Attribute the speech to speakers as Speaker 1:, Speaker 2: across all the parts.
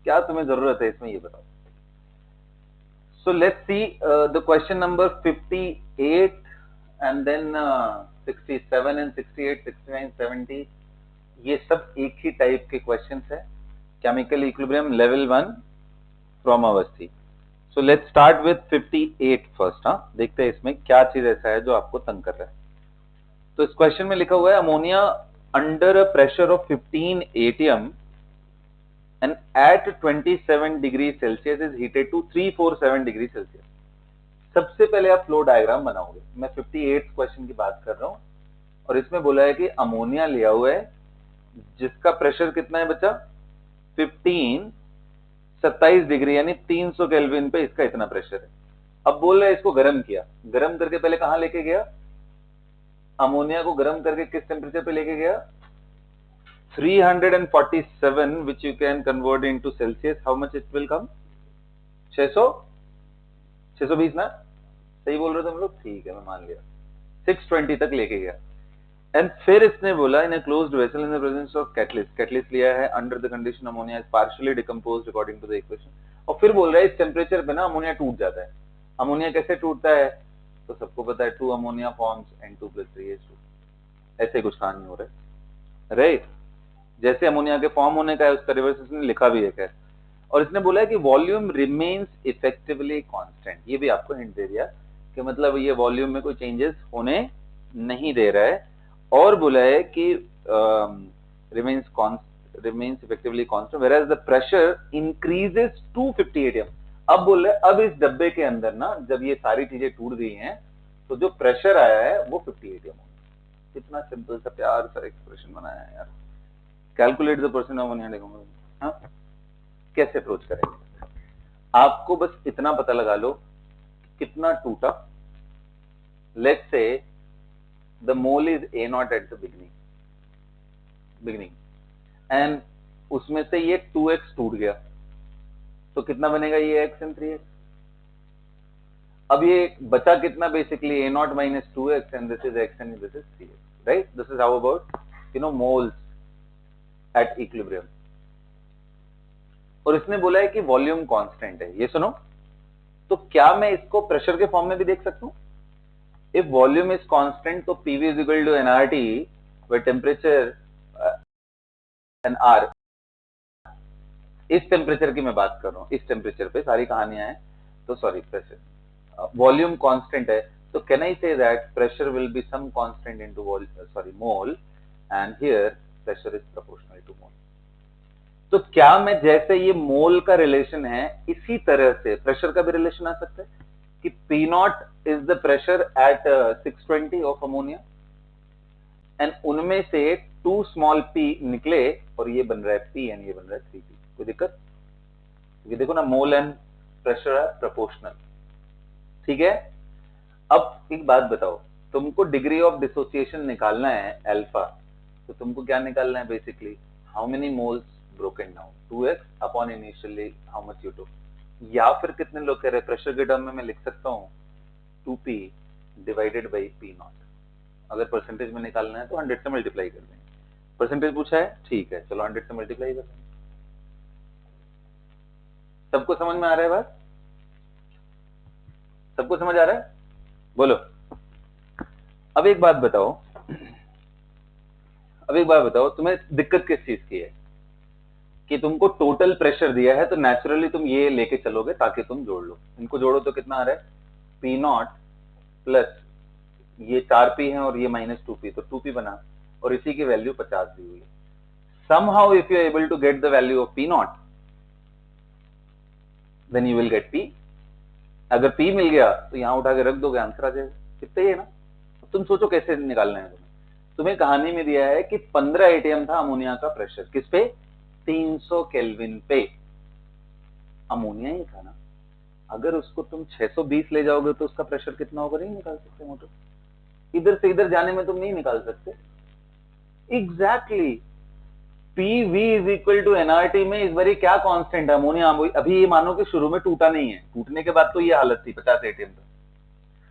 Speaker 1: क्या तुम्हें जरूरत है इसमें, ये बताओ। So let's see the question number 58 and then 67 and 68, 69, 70, ये सब एक ही टाइप के क्वेश्चंस है। Chemical equilibrium level 1 from Awasthi. So let's start with 58 first. हाँ, देखते हैं इसमें क्या चीज ऐसा है जो आपको तंग कर रहा है। तो इस क्वेश्चन में लिखा हुआ है ammonia under a pressure of 15 atm and at 27 degree Celsius is heated to 347 degree Celsius. सबसे पहले आप फ्लो डायग्राम बनाओगे। मैं 58 क्वेश्चन की बात कर रहा हूं और इसमें बोला है कि अमोनिया लिया हुआ है जिसका प्रेशर कितना है बच्चा, 15, 27 डिग्री यानी 300 केल्विन पे इसका इतना प्रेशर है। अब बोल रहा है इसको गर्म किया, गर्म करके पहले कहां लेके गया, अमोनिया को गर्म करके किस टेम्परेचर पे लेके गया, 347, which you can convert into Celsius. How much it will come? 600, 620 ना, सही बोल रहे हो तुम लोग, ठीक है मैं मान लिया। 620 तक लेके गया एंड फिर इसने बोला in a closed vessel in the presence of catalyst, catalyst लिया है under the condition ammonia is partially decomposed according to the equation. और फिर बोल रहा है इस टेम्परेचर पे ना अमोनिया टूट जाता है। अमोनिया कैसे टूटता है, तो सबको पता है 2 अमोनिया फॉर्म्स N2+3H2, ऐसे कुछ कहानी हो रहा है, राइट। जैसे अमोनिया के फॉर्म होने का है उसका रिवर्स इसने लिखा भी है। और इसने बोला है कि वॉल्यूम रिमेन्स इफेक्टिवली कांस्टेंट, ये भी आपको हिंट दे दिया कि मतलब ये वॉल्यूम में कोई चेंजेस होने नहीं दे रहा है। और बोला है कि remains effectively constant whereas the pressure increases to 50 atm। अब बोल रहे अब इस डब्बे के अंदर ना जब ये सारी चीजें टूट गई हैं तो जो प्रेशर आया है वो 50 atm होगा। कितना सिंपल सा प्यार सा एक्सप्रेशन बनाया है यार। Calculate the percent of ammonia देखो, हाँ कैसे अप्रोच करेंगे। आपको बस इतना पता लगा लो कितना टूटा। Let's say the mole is A0 at the beginning and उसमें से ये 2x टूट गया तो कितना बनेगा, ये x एंड 3x। अब ये बचा कितना, basically A0 minus 2x and this is x and this is 3x, right? This is how about moles at equilibrium। और इसने बोला है कि वॉल्यूम कांस्टेंट है, ये सुनो। तो क्या मैं इसको प्रेशर के फॉर्म में भी देख सकता हूं, इफ वॉल्यूम इज कांस्टेंट तो PV is equal to nRT where temperature and R, इस टेम्परेचर की मैं बात कर रहा हूं, इस टेम्परेचर पे सारी कहानियां हैं। तो सॉरी, प्रेशर वॉल्यूम कांस्टेंट है तो can I say that pressure will be some constant into mole and here pressure is proportional to mole. तो क्या मैं जैसे ये मोल का रिलेशन है इसी तरह से प्रेशर का भी रिलेशन आ सकता है कि P0 is the pressure at 620 of ammonia and उनमें से 2 स्मॉल p निकले और ये बन रहा है P एंड ये बन रहा है 3P। कोई दिक्कत, ये देखो ना मोल एंड प्रेशर है प्रोपोर्शनल, ठीक है। अब एक बात बताओ, तुमको डिग्री ऑफ डिसोसिएशन निकालना है अल्फा, तो तुमको क्या निकालना है, basically how many moles broken down, 2x upon initially how much you took, या फिर कितने लोग कह रहे हैं प्रेशर के टर्म में मैं लिख सकता हूं 2p डिवाइडेड बाई P0। अगर परसेंटेज में निकालना है तो 100 से मल्टीप्लाई कर देंगे। परसेंटेज पूछा है, ठीक है चलो 100 से मल्टीप्लाई कर देंगे। सबको समझ में आ रहा है बात, सबको समझ आ रहा है, बोलो। अब एक बात बताओ, तुम्हें दिक्कत किस चीज की है कि तुमको टोटल प्रेशर दिया है तो नेचुरली तुम ये लेके चलोगे ताकि तुम जोड़ लो, इनको जोड़ो तो कितना आ रहा है, P0 प्लस ये 4p है और ये -2p, तो 2p बना और इसी की वैल्यू 50 दी हुई है। somehow if you are able to get the value of P0 then you will get P। अगर P मिल गया तो यहां उठा के रख दोगे, आंसर आ जाएगा, कितना ही है ना। तुम सोचो कैसे निकालना है तुम्हें कहानी में दिया है कि 15 atm था अमोनिया का प्रेशर, किस पे, 300 केल्विन पे। अमोनिया ही था ना, अगर उसको तुम 620 ले जाओगे तो उसका प्रेशर कितना होगा, नहीं निकाल सकते मोटर, इधर से इधर जाने में तुम नहीं निकाल सकते। Exactly PV is equal to nRT में इस बारी क्या कांस्टेंट है, अमोनिया। अभी ये मानो कि शुरू में टूटा नहीं है, टूटने के बाद तो ये हालत थी 50 atm तक,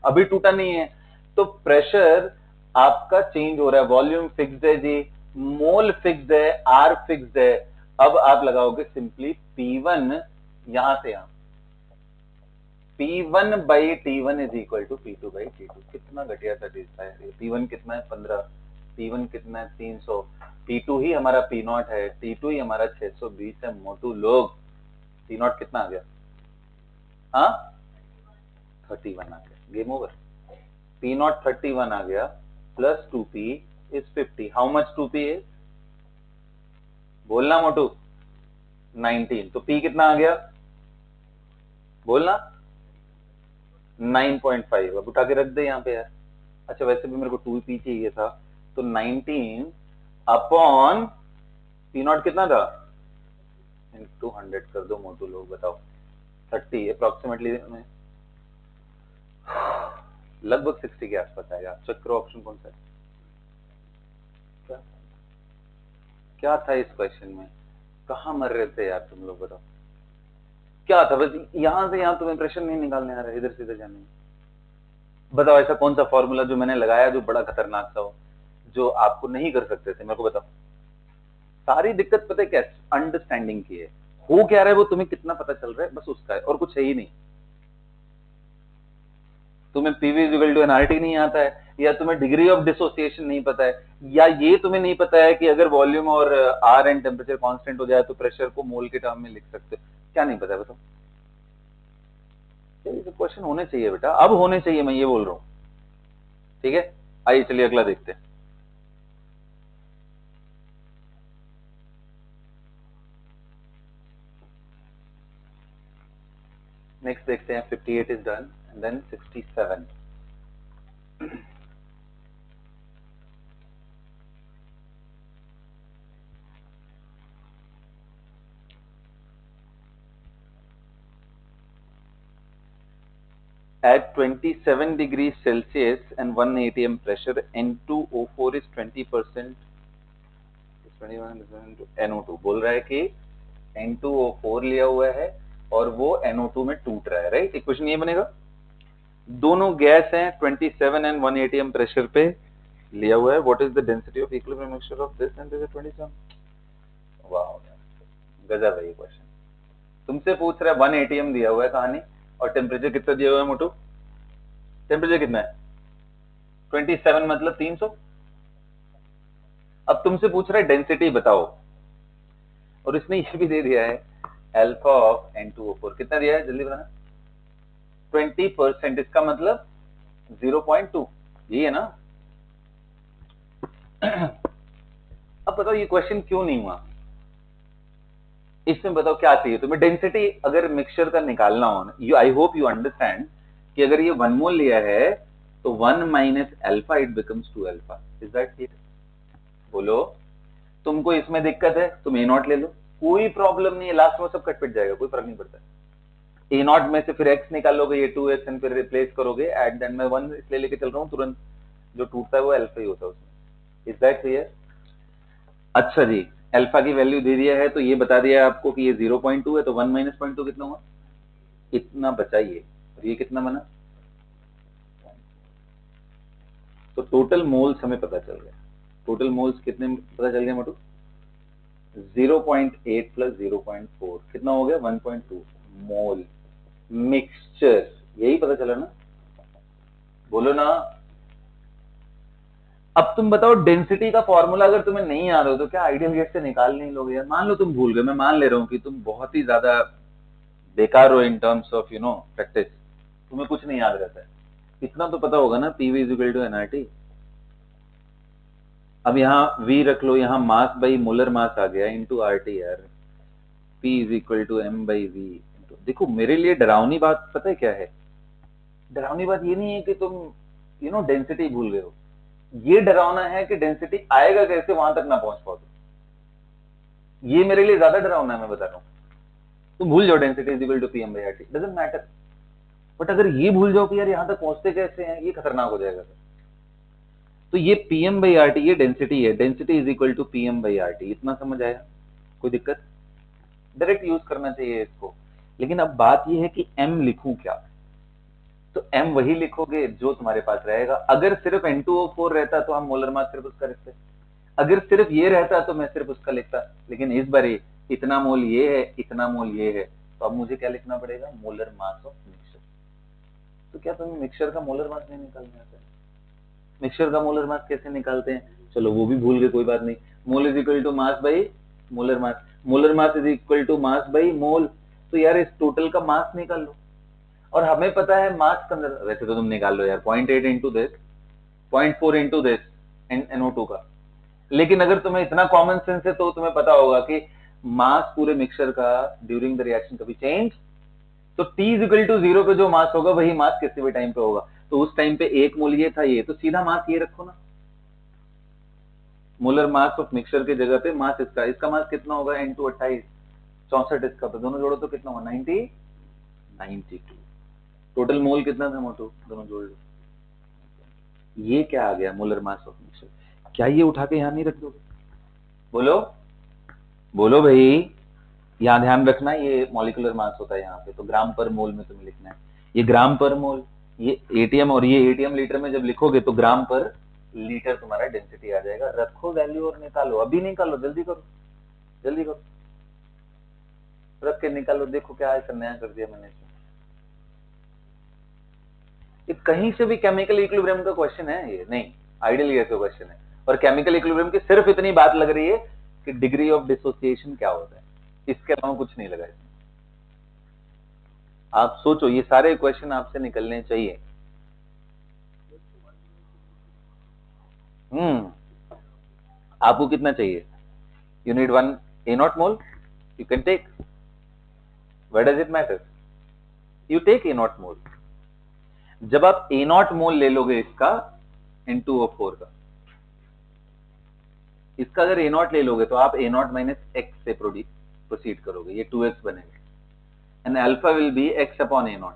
Speaker 1: अभी टूटा नहीं है तो प्रेशर आपका चेंज हो रहा है। वॉल्यूम फिक्स्ड है जी, मोल फिक्स्ड है, R फिक्स्ड है, अब आप लगाओगे सिंपली P1 यहां से यहां, P1 by T1 is equal to P2 by T2। कितना घटिया सेटिस्फायर है। P1 कितना है 15, P1 कितना है 300, T2 ही हमारा P0 है, T2 ही हमारा 620 है। मोटू लोग T0 कितना आ गया? हाँ 31 आ गया, गेम ओवर। P0 31 आ गया, plus 2P is 50। How much 2P is? बोलना मोटू। 19। तो P कितना आ गया? बोलना। 9.5। अब उठा के रख दे यहाँ पे यार। अच्छा वैसे भी मेरे को 2P चाहिए था, तो 19 अपॉन P0 कितना था? इंटू 100 कर दो मोटू लोग, बताओ 30 अप्रोक्सीमेटली लगभग 60 के आसपास आएगा। चेक करो ऑप्शन कौन सा है। क्या क्या था इस क्वेश्चन में? कहां मर रहे थे यार तुम लोग, बताओ क्या था? बस यहां से यहां तुम्हें प्रश्न नहीं निकालने आ रहा, इधर से इधर जाने। बताओ ऐसा कौन सा फॉर्मूला जो मैंने लगाया जो बड़ा खतरनाक सा हो, जो आपको नहीं कर सकते थे, मेरे को बताओ। सारी दिक्कत पता है क्या? अंडरस्टैंडिंग की है। हो क्या रहा है वो तुम्हें कितना पता चल रहा है, बस उसका है, और कुछ है ही नहीं। तुम्हें पीवी इक्वल टू एनआरटी नहीं आता है, या तुम्हें डिग्री ऑफ डिसोसिएशन नहीं पता है, या ये तुम्हें नहीं पता है कि अगर वॉल्यूम और आर एंड टेम्परेचर कांस्टेंट हो जाए तो प्रेशर को मोल के टर्म में लिख सकते हो। क्या नहीं पता है बताओ? क्वेश्चन होने चाहिए बेटा, अब होने चाहिए, मैं ये बोल रहा हूं। ठीक है, आइए चलिए अगला देखते हैं। नेक्स्ट देखते हैं। 58 is done and then 67। At 27 degrees Celsius and 1 atm pressure, N2O4 is 20%. 21 NO2 बोल रहा है कि N2O4 लिया हुआ है और वो NO2 में टूट रहा है, राइट? इक्वेशन ये बनेगा। दोनों गैस हैं, 27 एंड 1 atm प्रेशर पे लिया हुआ है। What is the density of equilibrium mixture of this and this 27? वाह गजब है ये क्वेश्चन। तुमसे पूछ रहा है 1 atm दिया हुआ है कहानी, और टेम्परेचर कितना दिया हुआ है मोटू? टेम्परेचर कितना है? 27 मतलब 300। अब तुमसे पूछ रहा है डेंसिटी बताओ, और इसने ये भी दे दिया है अल्फा ऑफ N2O4 कितना दिया है, जल्दी बताना। 20%, इसका मतलब 0.2, ये है ना? अब बताओ ये क्वेश्चन क्यों नहीं हुआ? इसमें बताओ क्या चाहिए तुम्हें? डेंसिटी अगर मिक्सचर का निकालना हो, you I hope you understand कि अगर ये 1 मोल लिया है तो 1 minus alpha it becomes 2 alpha. Is that clear? बोलो। तुमको इसमें दिक्कत है, तुम ए नॉट ले लो, कोई प्रॉब्लम नहीं है, लास्ट में सब कट पिट जाएगा, कोई फर्क नहीं पड़ता। ए नॉट में से फिर एक्स निकालोगे, ये 2x एंड फिर रिप्लेस करोगे, एट द एंड में 1 इसलिए लेके चल रहा हूं, तुरंत जो टूटता है वो अल्फा ही होता है उसमें। Is that clear? अच्छा जी, अल्फा की वैल्यू दे दिया है, तो ये बता दिया आपको कि ये 0.2 है, तो 1 माइनस 0.2 कितना हुआ? इतना बचाइए, और ये कितना बना? तो टोटल मोल्स हमें पता चल गया। टोटल मोल्स कितने पता चल गया मोटू? 0.8 प्लस 0.4 कितना हो गया? 1.2 मोल मिक्सचर। यही पता चला ना? बोलो ना। अब तुम बताओ डेंसिटी का फॉर्मूला अगर तुम्हें नहीं याद हो तो क्या आइडियल गैस से निकाल नहीं लोगे यार? मान लो तुम भूल गए, मैं मान ले रहा हूं कि तुम बहुत ही ज्यादा बेकार हो इन टर्म्स ऑफ प्रैक्टिस, तुम्हें कुछ नहीं याद रहता है। इतना तो पता होगा ना, PV is equal to NRT. अब यहाँ V रख लो, यहाँ मास बाई मोलर मास आ गया इनटू आरटी यार। P is equal to M by V। देखो मेरे लिए डरावनी बात पता है क्या है? डरावनी बात ये नहीं है कि तुम डेंसिटी भूल गए हो, ये डरावना है कि डेंसिटी आएगा कैसे वहां तक ना पहुंच पाओ। ये मेरे लिए ज्यादा डरावना है, मैं बता रहा हूं। तुम भूल जाओ density is equal to PM by RT, doesn't matter. But अगर ये भूल जाओ कि यार यहां तक पहुंचते कैसे हैं, ये खतरनाक हो जाएगा सर। तो ये पीएम बाई आरटी ये डेंसिटी है, density is equal to PM by RT. इतना समझ आया? कोई दिक्कत? डायरेक्ट यूज करना चाहिए इसको। लेकिन अब बात ये है कि एम लिखूं क्या? तो एम वही लिखोगे जो तुम्हारे पास रहेगा। अगर सिर्फ N2O4 रहता तो हम मोलर मास सिर्फ उसका लिखते, अगर सिर्फ ये रहता तो मैं सिर्फ उसका लिखता। लेकिन इस बार इतना मोल ये है, इतना मोल ये है, तो अब मुझे क्या लिखना पड़ेगा, मोलर मास ऑफ मिक्सचर। तो क्या तुम्हें मिक्सचर का मोलर मास नहीं निकालना आता है? मिक्सचर का मोलर मास कैसे निकालते हैं, चलो वो भी भूल गए, कोई बात नहीं। Mole is equal to mass by molar mass, molar mass is equal to mass by mole. तो यार इस टोटल का मास निकाल लो, और हमें पता है मास कंजर्व, वैसे तो तुम निकाल लो यार 0.8 into this, 0.4 into this NO2 का। लेकिन अगर तुम्हें इतना कॉमन सेंस है तो तुम्हें पता होगा कि मास पूरे मिक्सचर का ड्यूरिंग द रिएक्शन कभी चेंज, तो T इज इक्वल टू 0 पे जो मास होगा वही मास किसी भी टाइम पे होगा। तो उस टाइम पे एक मोल ये था, ये तो सीधा मास ये रखो ना, मोलर मास ऑफ मिक्सचर की जगह पे मास इसका, इसका मास कितना होगा, N2 28, 64 इसका, तो दोनों जोड़ो तो कितना होगा, 92। टोटल मोल कितना था मोटू, दोनों जोड़ लो। ये क्या आ गया, मोलर मास ऑफ मिक्सचर। क्या ये उठा के यहां नहीं रख दोगे, बोलो बोलो भाई, यहाँ ध्यान रखना ये मॉलिक्यूलर मास होता है यहाँ पे, तो ग्राम पर मोल में तुम्हें लिखना है, ये ग्राम पर मोल, ये एटीएम, और ये एटीएम लीटर में जब लिखोगे तो ग्राम पर लीटर तुम्हारा डेंसिटी आ जाएगा। रखो वैल्यू और निकालो, अभी निकालो, जल्दी करो जल्दी करो, रख के निकालो, देखो क्या ऐसा नया कर दिया मैंने इसमें। ये कहीं से भी केमिकल इक्विलिब्रियम का क्वेश्चन है ये नहीं, आइडियल गैस का क्वेश्चन है, और केमिकल इक्विलिब्रियम की सिर्फ इतनी बात लग रही है कि डिग्री ऑफ डिसोसिएशन क्या होता है, इसके अलावा कुछ नहीं लगा इसमें। आप सोचो, ये सारे क्वेश्चन आपसे निकलने चाहिए। आपको कितना चाहिए, you need 1 A0 mole, you can take, what does it matter, you take A0 mole. जब आप A0 मोल ले लोगे इसका N2O4 का, इसका अगर A0 ले लोगे तो आप A0 माइनस x से प्रोसीड करोगे, ये 2x बनेगा, and alpha will be x upon A0।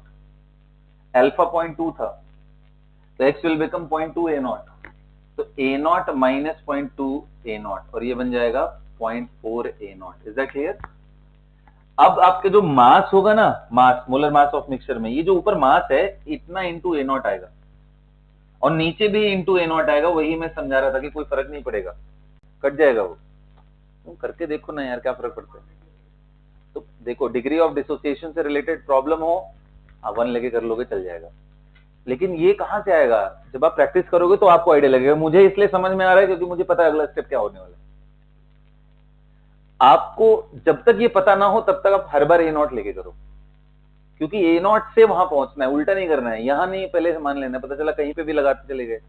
Speaker 1: Alpha 0.2 था तो x विल बिकम 0.2 A0, तो A0 माइनस 0.2 A0, और ये बन जाएगा 0.4 A0। Is that clear? अब आपके जो मास होगा ना, मास, मोलर मास ऑफ मिक्सचर में, ये जो ऊपर मास है इतना इंटू A0 आएगा, और नीचे भी इंटू A0 आएगा, वही मैं समझा रहा था कि कोई फर्क नहीं पड़ेगा, कट जाएगा वो। तुम करके देखो ना यार, क्या फर्क पड़ता है। तो देखो, डिग्री ऑफ डिसोसिएशन से रिलेटेड प्रॉब्लम हो, आप 1 लेके कर लोगे, चल जाएगा। लेकिन ये कहां से आएगा, जब आप प्रैक्टिस करोगे तो आपको आइडिया लगेगा। मुझे इसलिए समझ में आ रहा है क्योंकि मुझे पता है अगला स्टेप क्या होने वाला है। आपको जब तक ये पता ना हो तब तक आप हर बार A0 लेके करो, क्योंकि A0 से वहां पहुंचना है, उल्टा नहीं करना है, यहां नहीं पहले से मान लेना, पता चला कहीं पे भी लगाते चले गए।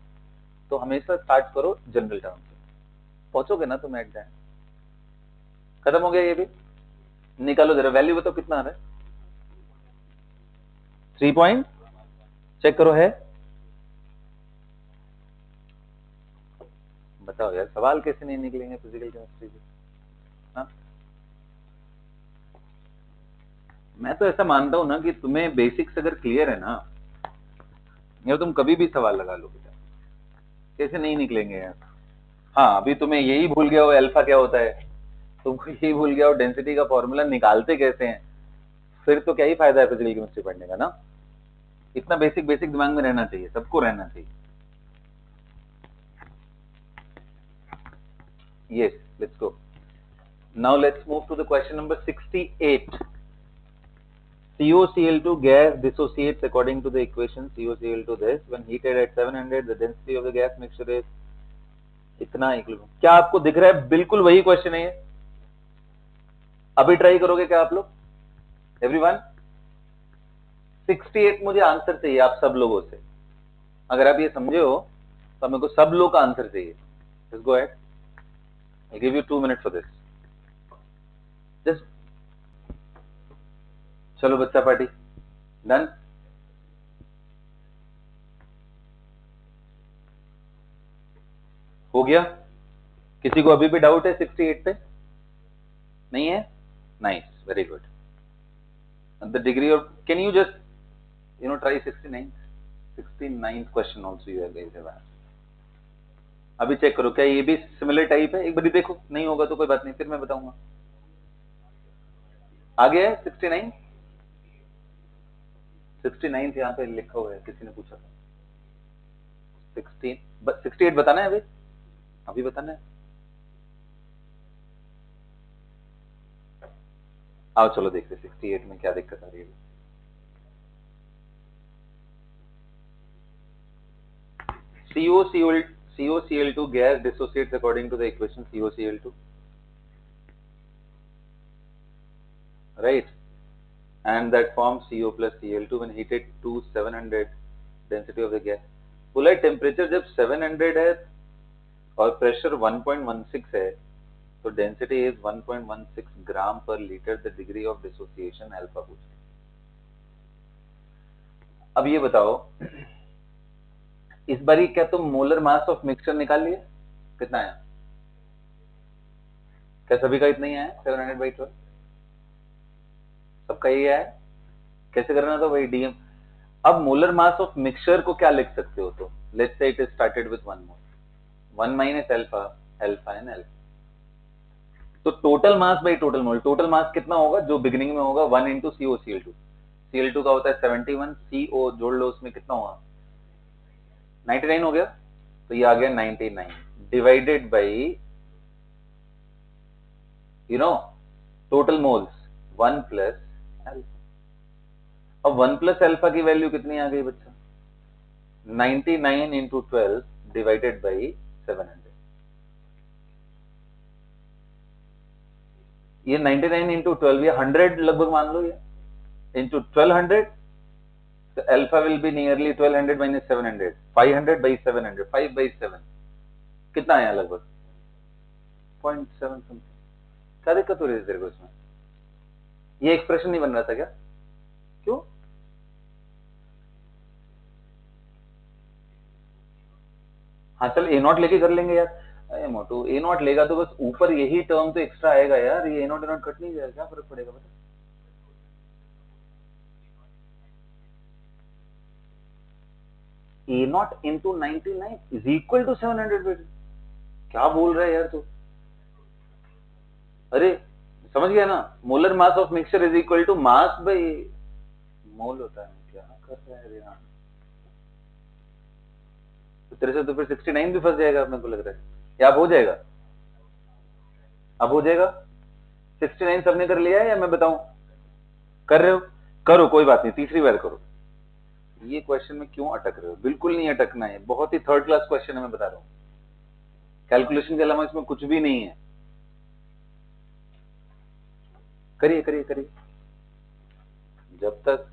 Speaker 1: तो हमेशा स्टार्ट करो जनरल टर्म से, पहुंचोगे ना तुम एट द एंड। खत्म हो गया ये भी, निकालो जरा वैल्यू, बताओ कितना आ रहा है, 3 पॉइंट, चेक करो है, बताओ यार, सवाल कैसे नहीं निकलेंगे फिजिकल केमिस्ट्री के। हाँ? मैं तो ऐसा मानता हूं ना कि तुम्हें बेसिक्स अगर क्लियर है ना, या तुम कभी भी सवाल लगा लो बेटा, कैसे नहीं निकलेंगे यार। हाँ, अभी तुम्हें यही भूल गया हो अल्फा क्या होता है, तुमको यही भूल गया हो डेंसिटी का फॉर्मूला निकालते कैसे हैं, फिर तो क्या ही फायदा है फिजिकल केमिस्ट्री पढ़ने का ना। इतना बेसिक बेसिक दिमाग में रहना चाहिए, सबको रहना चाहिए। Yes, let's go. Now let's move to the question number 68. COCl2 gas dissociates according to the equation COCl2 this. When heated at 700, the density of the gas mixture is इतना equilibrium. क्या आपको दिख रहा है, बिल्कुल वही क्वेश्चन है ये। अभी ट्राई करोगे क्या आप लोग, एवरीवन? 68 मुझे आंसर चाहिए आप सब लोगों से। अगर आप ये समझे हो तो मेरे को सब लोग का आंसर चाहिए। Let's go ahead. I'll give you 2 minutes for this. Just चलो बच्चा पार्टी डन। हो गया? किसी को अभी भी डाउट है 68 पे? नहीं है? Nice, very good. The degree of, can you just try 69th question also you have asked. अभी चेक करो क्या ये भी सिमिलर टाइप है, एक बार देखो, नहीं होगा तो कोई बात नहीं, फिर मैं बताऊंगा। आ गया है 69 यहाँ पे लिखा हुआ है, किसी ने पूछा था। 68 बताना है, अभी बताना है। आओ चलो देखते 68 में क्या दिक्कत आ रही है। COCl2 gas dissociates according to the equation COCl2, right? And that forms CO plus Cl2 when heated to 700 density of the gas. बोला टेम्परेचर जब 700 है और प्रेशर 1.16 है तो डेंसिटी इज 1.16 ग्राम पर litre, the degree of dissociation alpha पूछ। अब ये बताओ इस बारी क्या तुम मोलर मास ऑफ मिक्सचर निकाल लिए? कितना आया? क्या सभी का इतना ही आया? 700/12 सबका यही आया? कैसे करना था वही डीएम। अब मोलर मास ऑफ मिक्सचर को क्या लिख सकते हो? तो let's say it is started with 1 mole, 1 minus alpha, alpha and alpha. तो total mass by total mole, total mass कितना होगा जो बिगिनिंग में होगा? 1 इंटू COCl2, Cl2 का होता है 71, CO जोड़ लो उसमें कितना होगा? 99 हो गया, तो ये आ गया 99 divided by total moles 1 plus alpha. अब 1 प्लस अल्फा की वैल्यू कितनी आ गई बच्चा? 99 इंटू 12 डिवाइडेड बाई 700। ये 99 इंटू 12 ये 100 लगभग मान लो, ये इंटू 1200, तो alpha will be nearly 1200 minus 700, 500/700, 5/7 कितना आया? लगभग 0.7 समथिंग। क्या दिक्कत हो रही है तेरे को इसमें? ये एक्सप्रेशन नहीं बन रहा था क्या? क्यों? हाँ चल A0 लेके कर लेंगे यार। अरे मोटू A0 लेगा तो बस ऊपर यही टर्म तो एक्स्ट्रा आएगा यार, ये A0 A0 कट नहीं जाएगा, क्या फर्क पड़ेगा बता? A0 into 99 is equal to 700। क्या बोल रहा है यार तू? अरे समझ गया ना, molar mass of mixture is equal to mass by mole होता है। क्या कर रहा है यार? तो तेरे से तो फिर 69 भी फंस जाएगा मेरे को लग रहा है। या अब हो जाएगा? अब हो जाएगा? 69 सबने कर लिया है या मैं बताऊं? कर रहे हो? करो, कोई बात नहीं, तीसरी बार करो। ये क्वेश्चन में क्यों अटक रहे हो? बिल्कुल नहीं अटकना है, बहुत ही थर्ड क्लास क्वेश्चन है, मैं बता रहा हूं। कैलकुलेशन के अलावा इसमें कुछ भी नहीं है। करिए करिए करिए, जब तक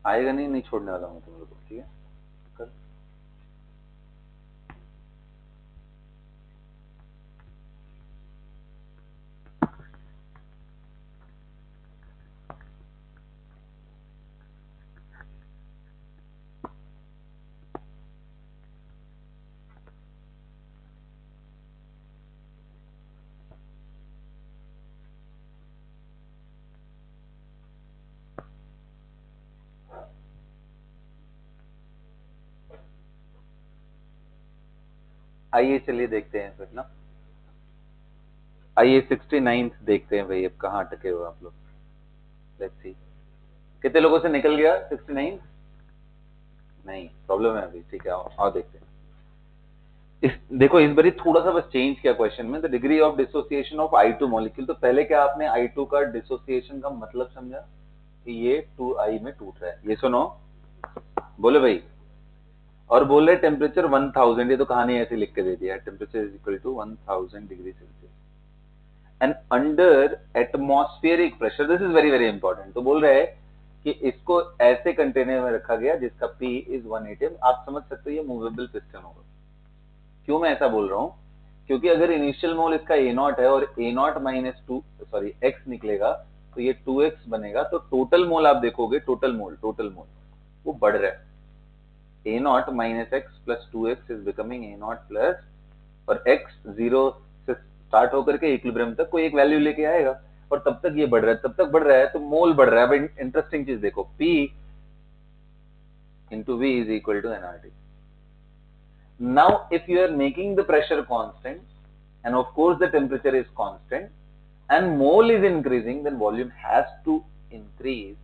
Speaker 1: आएगा नहीं, नहीं छोड़ने वाला हूं तुम लोग को, ठीक है? कर। आइए चलिए देखते हैं फिर ना, आइए 69 देखते हैं भाई, अब कहाँ अटके हो आप लोग। लेट्स सी कितने लोगों से निकल गया 69? नहीं, प्रॉब्लम है अभी, ठीक है, आओ आओ देखते हैं। देखो इस बार थोड़ा सा बस चेंज किया क्वेश्चन में, the degree of dissociation of I2 molecule. तो पहले क्या आपने I2 का डिसोसिएशन का मतलब समझा कि ये 2I में टूट रहा है, ये सुनो बोले भाई। और बोल रहे टेम्परेचर 1000, ये तो कहानी ऐसे लिख के दे दिया, temperature is equal to 1000 degree celsius and under atmospheric pressure, this is very very important. तो बोल रहे हैं कि इसको ऐसे कंटेनर में रखा गया जिसका P इज 1 atm। आप समझ सकते हो ये मूवेबल पिस्टन होगा। क्यों मैं ऐसा बोल रहा हूं? क्योंकि अगर इनिशियल मोल इसका A0 है और A0 माइनस x निकलेगा तो ये 2x बनेगा, तो टोटल मोल आप देखोगे, टोटल मोल वो बढ़ रहा है। A0 minus x plus 2x is becoming A0 plus, और x 0 से स्टार्ट होकर के इक्विलिब्रियम तक कोई एक वैल्यू लेके आएगा, और तब तक ये बढ़ रहा है, तब तक बढ़ रहा है, तो मोल बढ़ रहा है। अब इंटरेस्टिंग चीज देखो, P into V is equal to nRT। Now if you are making the pressure constant and of course the temperature is constant and mole is increasing, then volume has to increase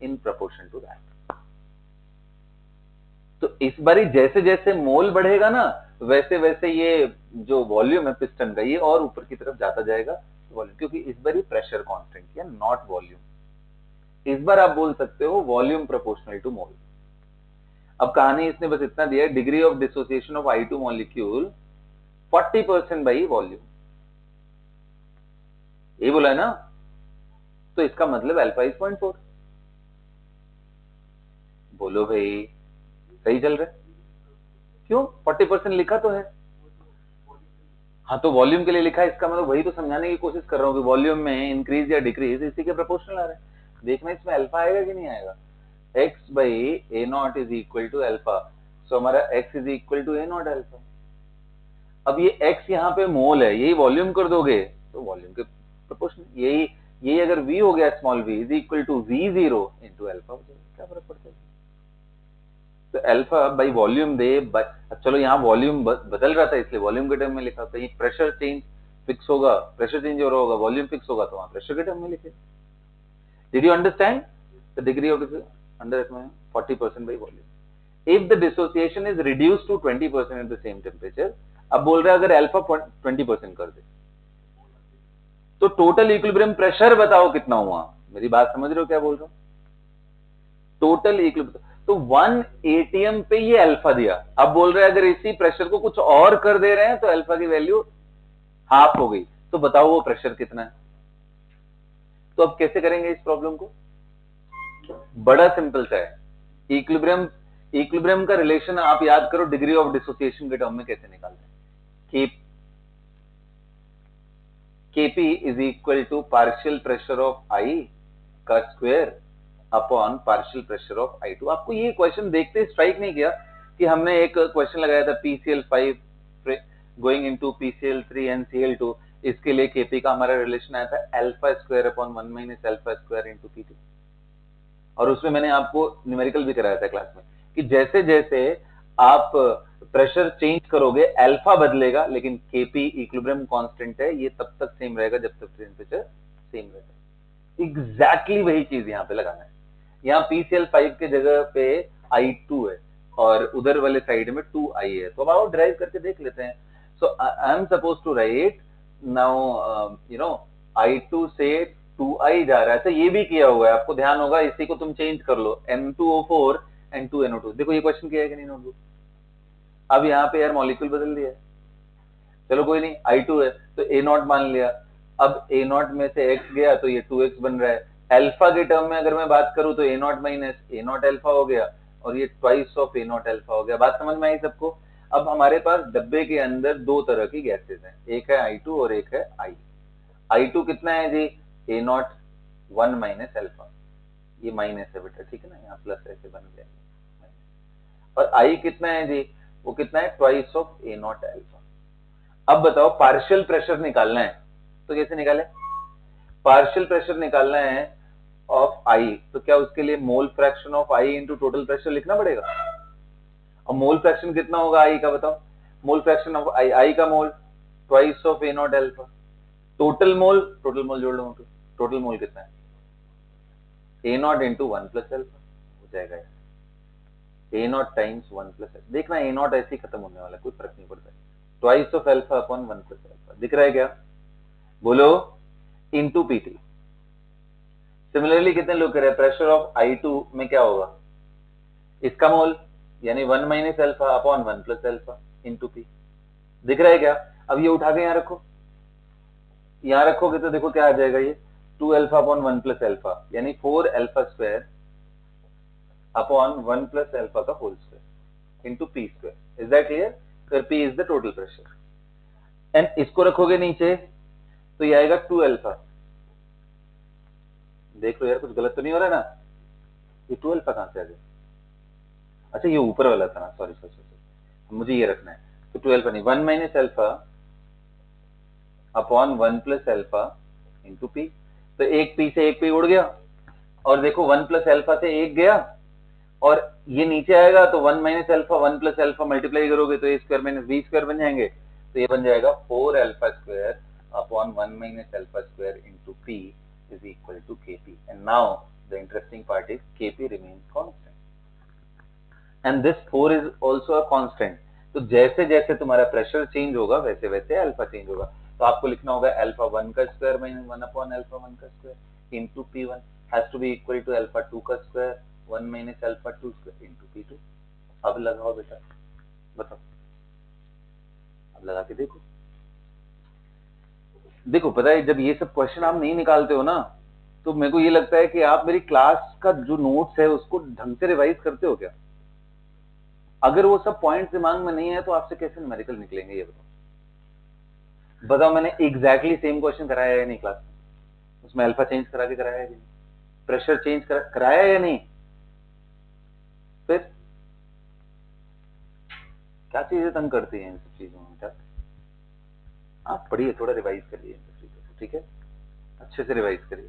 Speaker 1: in proportion to that। तो इस बारी जैसे जैसे मोल बढ़ेगा ना, वैसे वैसे ये जो वॉल्यूम है पिस्टन का, ये और ऊपर की तरफ जाता जाएगा, वॉल्यूम, क्योंकि इस बार ही प्रेशर कांस्टेंट किया, नॉट वॉल्यूम। इस बार आप बोल सकते हो वॉल्यूम प्रोपोर्शनल टू मोल। अब कहानी इसने बस इतना दिया, degree of dissociation of I2 molecule 40% by volume, ये बोला है ना, तो इसका मतलब अल्फा इज 0.4। बोलो भाई सही चल रहा है? क्यों 40% लिखा तो है। हाँ तो वॉल्यूम के लिए लिखा है, इसका मतलब वही तो समझाने की कोशिश कर रहा हूँ कि वॉल्यूम में इंक्रीज या डिक्रीज इसी के प्रोपोर्शनल आ रहा है। देखना इसमें अल्फा आएगा कि नहीं आएगा। x by a not is equal to alpha, so हमारा x is equal to a not alpha. अब ये x यहाँ पे मोल है, यही वॉल्यूम कर दोगे तो वॉल्यूम के प्रोपोर्शनल, यही अगर v हो गया small v is equal to v0 into alpha हो जाएगा, क्या फर्क पड़ता है। तो अल्फा बाई वॉल्यूम दे, चलो यहाँ वॉल्यूम बदल रहा था इसलिए वॉल्यूम के टर्म में लिखा, कहीं प्रेशर चेंज फिक्स होगा, प्रेशर चेंज हो रहा होगा, वॉल्यूम फिक्स होगा तो वहां प्रेशर के टर्म में लिखे। Did you understand the degree of under 40% by volume if the dissociation is reduce to 20% at the same temperature. अब बोल रहा है अगर अल्फा 20% कर दे तो टोटल इक्विलिब्रियम प्रेशर बताओ कितना हुआ। मेरी बात समझ रहे हो क्या बोल रहा हूं? टोटल इक्विलिब्रियम तो 1 atm पे ये अल्फा दिया, अब बोल रहे हैं अगर इसी प्रेशर को कुछ और कर दे रहे हैं तो अल्फा की वैल्यू हाफ हो गई, तो बताओ वो प्रेशर कितना है। तो अब कैसे करेंगे इस प्रॉब्लम को? बड़ा सिंपल सा है, इक्विलिब्रियम का रिलेशन आप याद करो डिग्री ऑफ डिसोसिएशन के टर्म में कैसे निकालते हैं। Kp is equal to partial pressure of I का square upon partial pressure of I2। आपको ये क्वेश्चन देखते स्ट्राइक नहीं किया कि हमने एक क्वेश्चन लगाया था PCl5 going into PCl3 and Cl2, इसके लिए Kp का हमारा रिलेशन आया था alpha square upon 1 minus alpha square into Pt, और उसमें मैंने आपको न्यूमेरिकल भी कराया था क्लास में कि जैसे जैसे आप प्रेशर चेंज करोगे अल्फा बदलेगा, लेकिन Kp इक्विलिब्रियम कांस्टेंट है, ये तब तक सेम रहेगा जब तक टेम्परेचर सेम रहेगा। एग्जैक्टली वही चीज यहाँ पे लगाना है। यहाँ PCl5 के जगह पे I2 है और उधर वाले साइड में 2I है, तो अब आओ ड्राइव करके देख लेते हैं। So I am suppose to write now I2 से 2I जा रहा है, तो ये भी किया हुआ है, आपको ध्यान होगा, इसी को तुम चेंज कर लो M2O4 एंड 2NO2। देखो ये क्वेश्चन किया है कि नहीं नोटबुक। अब यहाँ पे यार मॉलिक्यूल बदल दिया, चलो कोई नहीं, I2 है तो A0 मान लिया, अब A0 में से x गया तो ये 2x बन रहा है। अल्फा के टर्म में अगर मैं बात करूं तो A0 माइनस A0 अल्फा हो गया और ये ट्वाइस ऑफ A0 अल्फा हो गया। बात समझ में आई सबको? अब हमारे पास डब्बे के अंदर दो तरह की गैसेज हैं, एक है I2 और एक है I। I2 कितना है जी? A0 1 माइनस अल्फा, ये माइनस है बेटा, ठीक है ना, यहाँ प्लस ऐसे बन गया। और I कितना है जी? वो कितना है? Twice of A0 alpha. अब बताओ पार्शियल प्रेशर निकालना है तो कैसे निकाले? पार्शियल प्रेशर निकालना है ऑफ I, तो क्या उसके लिए mole fraction of I into total pressure लिखना पड़ेगा। और मोल फ्रैक्शन कितना होगा I का बताओ? मोल फ्रैक्शन ऑफ I का mole twice of A0 alpha. Total mole जोड़ लो, टोटल मोल कितना है? A0 इंटू 1 प्लस अल्फा हो जाएगा, A0 टाइम्स 1 प्लस अल्फा। देखना A0 ऐसे ही खत्म होने वाला, कोई फर्क नहीं पड़ता है। Twice of alpha upon 1 plus alpha, दिख रहा है क्या? बोलो, इंटू Pt। सिमिलरली कितने लोग कह रहे हैं प्रेशर ऑफ I2 में क्या होगा? इसका मोल यानी 1 minus alpha upon 1 plus alpha into P। दिख रहा है क्या? अब ये उठा के यहां रखो, यहां रखोगे तो देखो क्या आ जाएगा, ये 2 अल्फा अपॉन 1 प्लस अल्फा यानी 4 alpha square upon 1 plus alpha का whole square into P square. Is that clear? फिर P is the total pressure and इसको रखोगे नीचे तो ये आएगा 2 अल्फा। देख लो यार कुछ गलत तो नहीं हो रहा ना? ये 2 अल्फा कहां से आ गया? अच्छा ये ऊपर वाला था ना, सॉरी मुझे ये रखना है। तो 2 अल्फा नहीं, 1 minus alpha upon 1 plus alpha into P। तो एक P से एक P उड़ गया और देखो 1 प्लस अल्फा से एक गया और ये नीचे आएगा तो 1 minus alpha 1 plus alpha multiply करोगे तो ए स्क्वायर माइनस बी स्क्वायर बन जाएंगे, तो ये बन जाएगा 4 alpha square upon 1 minus alpha square into P is equal to Kp. And now the interesting part is Kp remains constant. And this 4 is also a constant. तो जैसे जैसे तुम्हारा प्रेशर चेंज होगा वैसे वैसे अल्फा चेंज होगा। तो आपको लिखना होगा अल्फा 1 का स्क्वायर माइनस 1 अपॉन अल्फा 1 का square into P1 has to be equal to alpha 2 का square 1 minus alpha 2 square into P2। अब लगाओ बेटा, बताओ, अब लगा के देखो। देखो पता है जब ये सब क्वेश्चन आप नहीं निकालते हो ना, तो मेरे को ये लगता है कि आप मेरी क्लास का जो नोट्स है उसको ढंग से रिवाइज करते हो क्या? अगर वो सब पॉइंट्स दिमाग में नहीं है तो आपसे कैसे न्यूमेरिकल निकलेंगे ये बताओ। बताओ मैंने एग्जैक्टली सेम क्वेश्चन कराया है नहीं क्लास में? उसमें अल्फा चेंज करा के कराया है, प्रेशर चेंज कराया है या नहीं? फिर क्या चीजें तंग करती हैं इन सब चीजों में बेटा? आप पढ़िए, थोड़ा रिवाइज करिए इन सब चीजों को, ठीक है? अच्छे से रिवाइज करिए।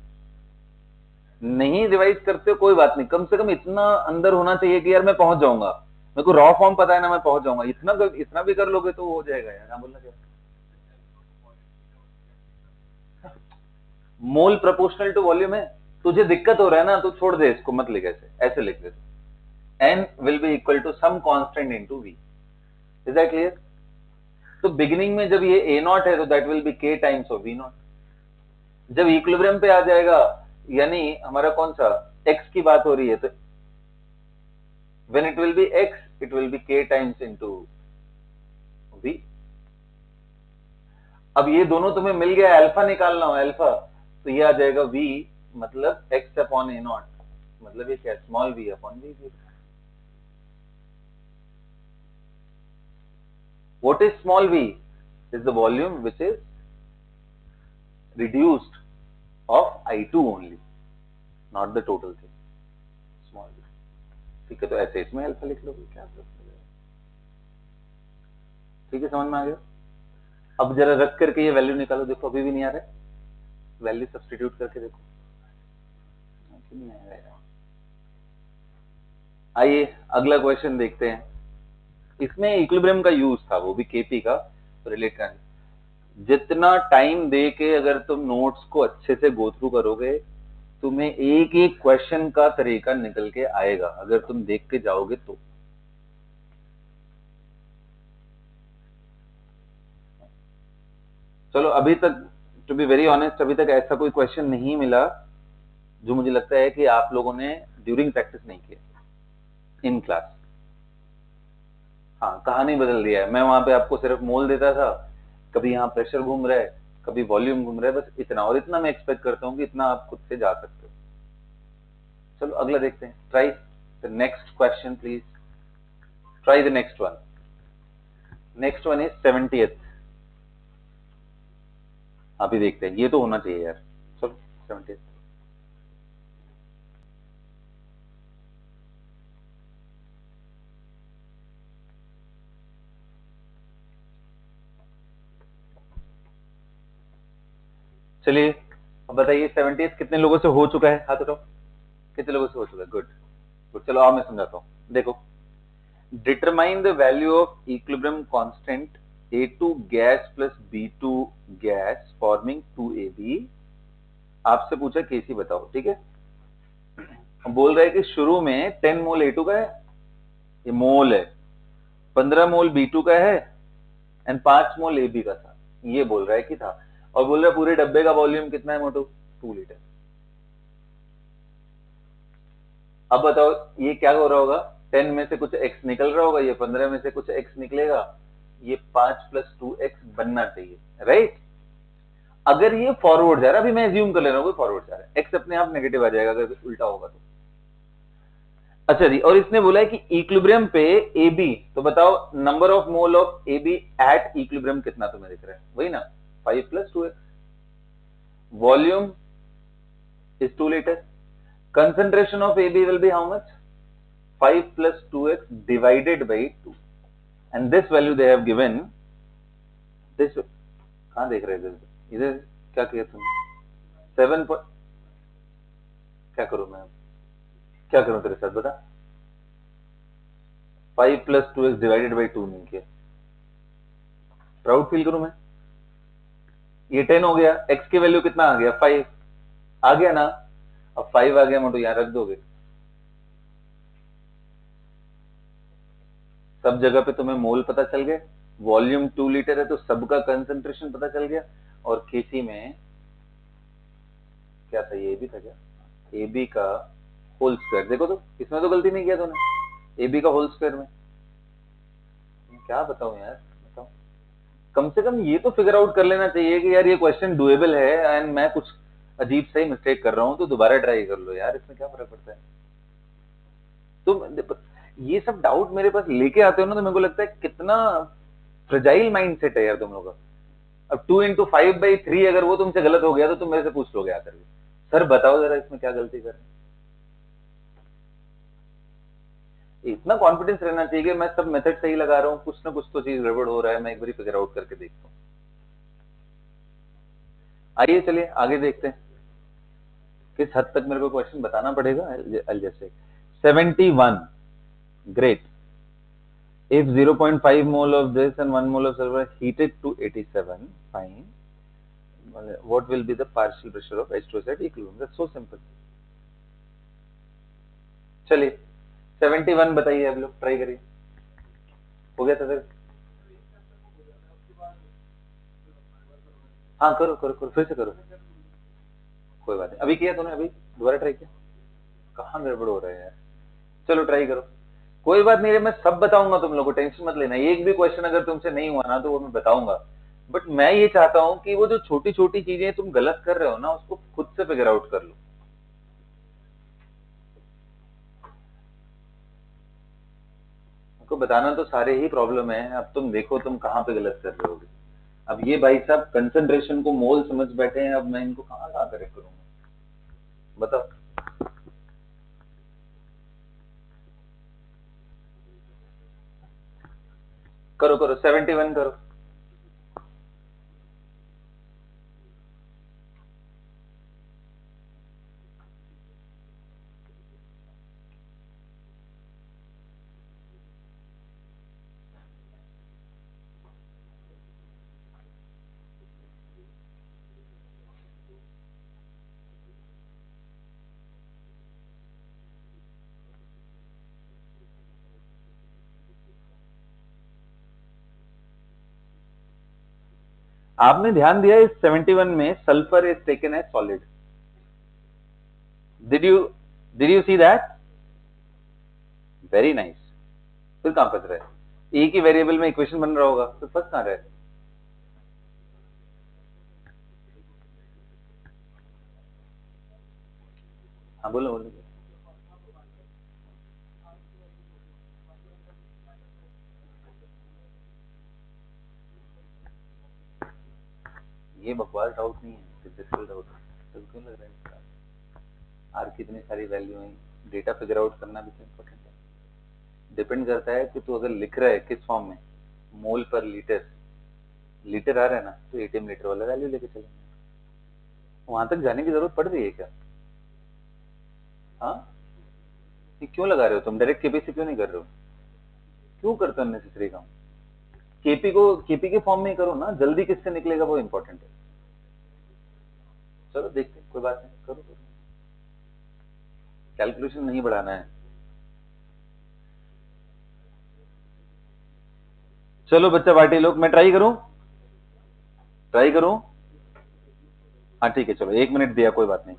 Speaker 1: नहीं रिवाइज करते हो कोई बात नहीं, कम से कम इतना अंदर होना चाहिए कि यार मैं पहुंच जाऊंगा, मेरे को रॉ फॉर्म पता है ना, मैं पहुंच जाऊंगा। इतना भी कर लोगे तो हो जाएगा यार। हाँ बोलना क्या? मोल प्रोपोर्शनल टू वॉल्यूम है। तुझे दिक्कत हो रहा है ना, तो छोड़ दे इसको, मत लिख ऐसे लिख दे। n will be equal to some constant into v। Is that clear? तो बिगिनिंग में जब ये a नॉट है तो that will be k times of v not. जब इक्विलिब्रियम पे आ जाएगा, यानी हमारा कौन सा x की बात हो रही है, तो when it will be x it will be k times into v। अब ये दोनों तुम्हें मिल गया, अल्फा निकालना हो अल्फा, तो ये आ जाएगा v मतलब x अपॉन a नॉट, मतलब ये क्या small v upon v। What is small v? Is the volume which is reduced of I2 only, not the total thing. Small v, ठीक है? तो ऐसे इसमें अल्फा लिख लो, क्या ठीक है? समझ में आ गया? अब जरा रख करके ये वैल्यू निकालो, देखो अभी भी नहीं आ रहा है, वैल्यू सब्स्टिट्यूट करके देखो, नहीं आ रहा है। आइए अगला क्वेश्चन देखते हैं। इसमें इक्विलिब्रियम का यूज था, वो भी केपी का, तो रिलेट करना। जितना टाइम दे के अगर तुम नोट्स को अच्छे से गो थ्रू करोगे, तुम्हें एक एक क्वेश्चन का तरीका निकल के आएगा, अगर तुम देख के जाओगे तो। चलो अभी तक, टू बी वेरी ऑनेस्ट, अभी तक ऐसा कोई क्वेश्चन नहीं मिला जो मुझे लगता है कि आप लोगों ने ड्यूरिंग प्रैक्टिस नहीं किया इन क्लास। हाँ, कहानी बदल दिया है। मैं वहां पे आपको सिर्फ मोल देता था, कभी यहाँ प्रेशर घूम रहा है, कभी वॉल्यूम घूम रहा है, बस इतना। और इतना मैं एक्सपेक्ट करता हूँ कि इतना आप खुद से जा सकते हो। चलो अगला देखते हैं। Try the next question please, try the next one. Next one is 70th। अभी देखते हैं, ये तो होना चाहिए यार। चलो 70th। चलिए अब बताइए 70th कितने लोगों से हो चुका है? हाथ उठाओ, कितने लोगों से हो चुका है? Good good. चलो आओ मैं समझाता हूं। देखो, determine the value of equilibrium constant A2 gas plus B2 gas forming 2AB। आपसे पूछा केसी बताओ, ठीक है? बोल रहा है कि शुरू में 10 मोल A2 का है, ये मोल है, 15 मोल B2 का है एंड 5 मोल AB का था, ये बोल रहा है कि था। और बोल रहा है पूरे डब्बे का वॉल्यूम कितना है मोटू? 2 लीटर। अब बताओ ये क्या हो रहा होगा? 10 में से कुछ x निकल रहा होगा, ये 15 में से कुछ x निकलेगा, ये 5 प्लस 2x बनना चाहिए, राइट? अगर ये फॉरवर्ड जा रहा है, अभी मैं एज्यूम कर ले रहा हूँ फॉरवर्ड जा रहा है, x अपने आप नेगेटिव आ जाएगा अगर उल्टा होगा तो। अच्छा जी, और इसने बोला है कि इक्विलिब्रियम पे AB, तो बताओ number of mole of AB at equilibrium कितना तुम्हें दिख रहा है? वही ना, 5 plus 2x। Volume is 2 liter. Concentration of AB will be how much? 5 plus 2x divided by 2. And this value they have given. This कहाँ देख रहे थे? इधर क्या किया तुमने? 7 पर क्या करूं मैं? क्या करूं तेरे साथ बता? 5 plus 2x divided by 2 नहीं किया। प्राउड फील करूं मैं? ये 10 हो गया, x की वैल्यू कितना आ गया? 5 आ गया ना? अब 5 आ गया मोटो, यहां रख दोगे। सब जगह पे तुम्हें मोल पता चल गए, वॉल्यूम 2 लीटर है तो सबका कंसंट्रेशन पता चल गया। और केसी में क्या था, ये भी था क्या, ए बी का होल स्क्वायर। देखो तो इसमें तो गलती नहीं किया तूने, ए बी का होल स्क्वायर में। क्या बताऊं यार, बताओ। कम से कम ये तो फिगर आउट कर लेना चाहिए कि यार ये क्वेश्चन डुएबल है एंड मैं कुछ अजीब सही मिस्टेक कर रहा हूं तो दोबारा ट्राई कर लो यार, इसमें क्या फर्क पड़ता है। तुम ये सब डाउट मेरे पास लेके आते हो ना तो मेरे को लगता है कितना फ्रेजाइल माइंडसेट है यार तुम लोगों का। अब 2 into 5/3 अगर वो तुमसे गलत हो गया तो तुम मेरे से पूछ लोगे आकर के, सर बताओ जरा इसमें क्या गलती कर रहे हैं। इतना कॉन्फिडेंस रहना चाहिए कि मैं सब मेथड सही लगा रहा हूँ, कुछ ना कुछ तो चीज गड़बड़ हो रहा है, मैं एक बार फिगर आउट करके देखता हूँ। आइए चलिए आगे देखते हैं किस हद तक मेरे को क्वेश्चन बताना पड़ेगा। जैसे 71, great. If 0.5 mole of this and 1 mole of sulfur is heated to 87, fine. What will be the partial pressure of H2S at equilibrium? That's so simple. चलिए 71 बताइए, अब लोग ट्राई करिए। हो गया था सर? हाँ करो करो करो, फिर से करो, कोई बात नहीं। अभी किया तूने, अभी दोबारा ट्राई किया, कहाँ गड़बड़ हो रहा है यार। चलो ट्राई करो, कोई बात नहीं है, मैं सब बताऊंगा तुम लोगों को, टेंशन मत लेना। एक भी क्वेश्चन अगर तुमसे नहीं हुआ ना तो वो मैं बताऊंगा। बट मैं ये चाहता हूं कि वो जो छोटी छोटी चीजें तुम गलत कर रहे हो ना उसको खुद से फिगर आउट कर लो। को बताना तो सारे ही प्रॉब्लम है, अब तुम देखो तुम कहाँ पे गलत कर रहे हो। अब ये भाई साहब कंसंट्रेशन को मोल समझ बैठे हैं, अब मैं इनको कहाँ ला करेक्ट करूंगा, बताओ। करो करो 71 करो। आपने ध्यान दिया इस 71 में sulphur is taken as solid. Did you see that? Very nice. फिर कहां फंस रहा है, एक ही वेरिएबल में इक्वेशन बन रहा होगा, तो फंस कहां रहा है। हाँ बोलो बोलो। ये बकवास डाउट नहीं है, फिजिकल डाउट है। तो क्यों लग रहा है इसका? आर की इतनी सारी वैल्यू है, डेटा फिगर आउट करना भी तो इम्पोर्टेंट है। डिपेंड करता है कि तू अगर लिख रहा है किस फॉर्म में, मोल पर लीटर, लीटर आ रहा है ना तो एटीएम लीटर वाला वैल्यू लेके चलेंगे। वहां तक जाने की जरूरत पड़ रही है क्या? हाँ, ये क्यों लगा रहे हो तुम, डायरेक्ट केपी से क्यों नहीं कर रहे हो, क्यों करते हो अननेसेसरी काम। केपी को केपी के फॉर्म में ही करो ना, जल्दी किससे निकलेगा वो इंपॉर्टेंट है। चलो देखते हैं, कोई बात नहीं, करो करो, कैलकुलेशन नहीं बढ़ाना है। चलो बच्चा पार्टी लोग, मैं ट्राई करूं, ट्राई करूं। हाँ ठीक है, चलो 1 मिनट दिया, कोई बात नहीं।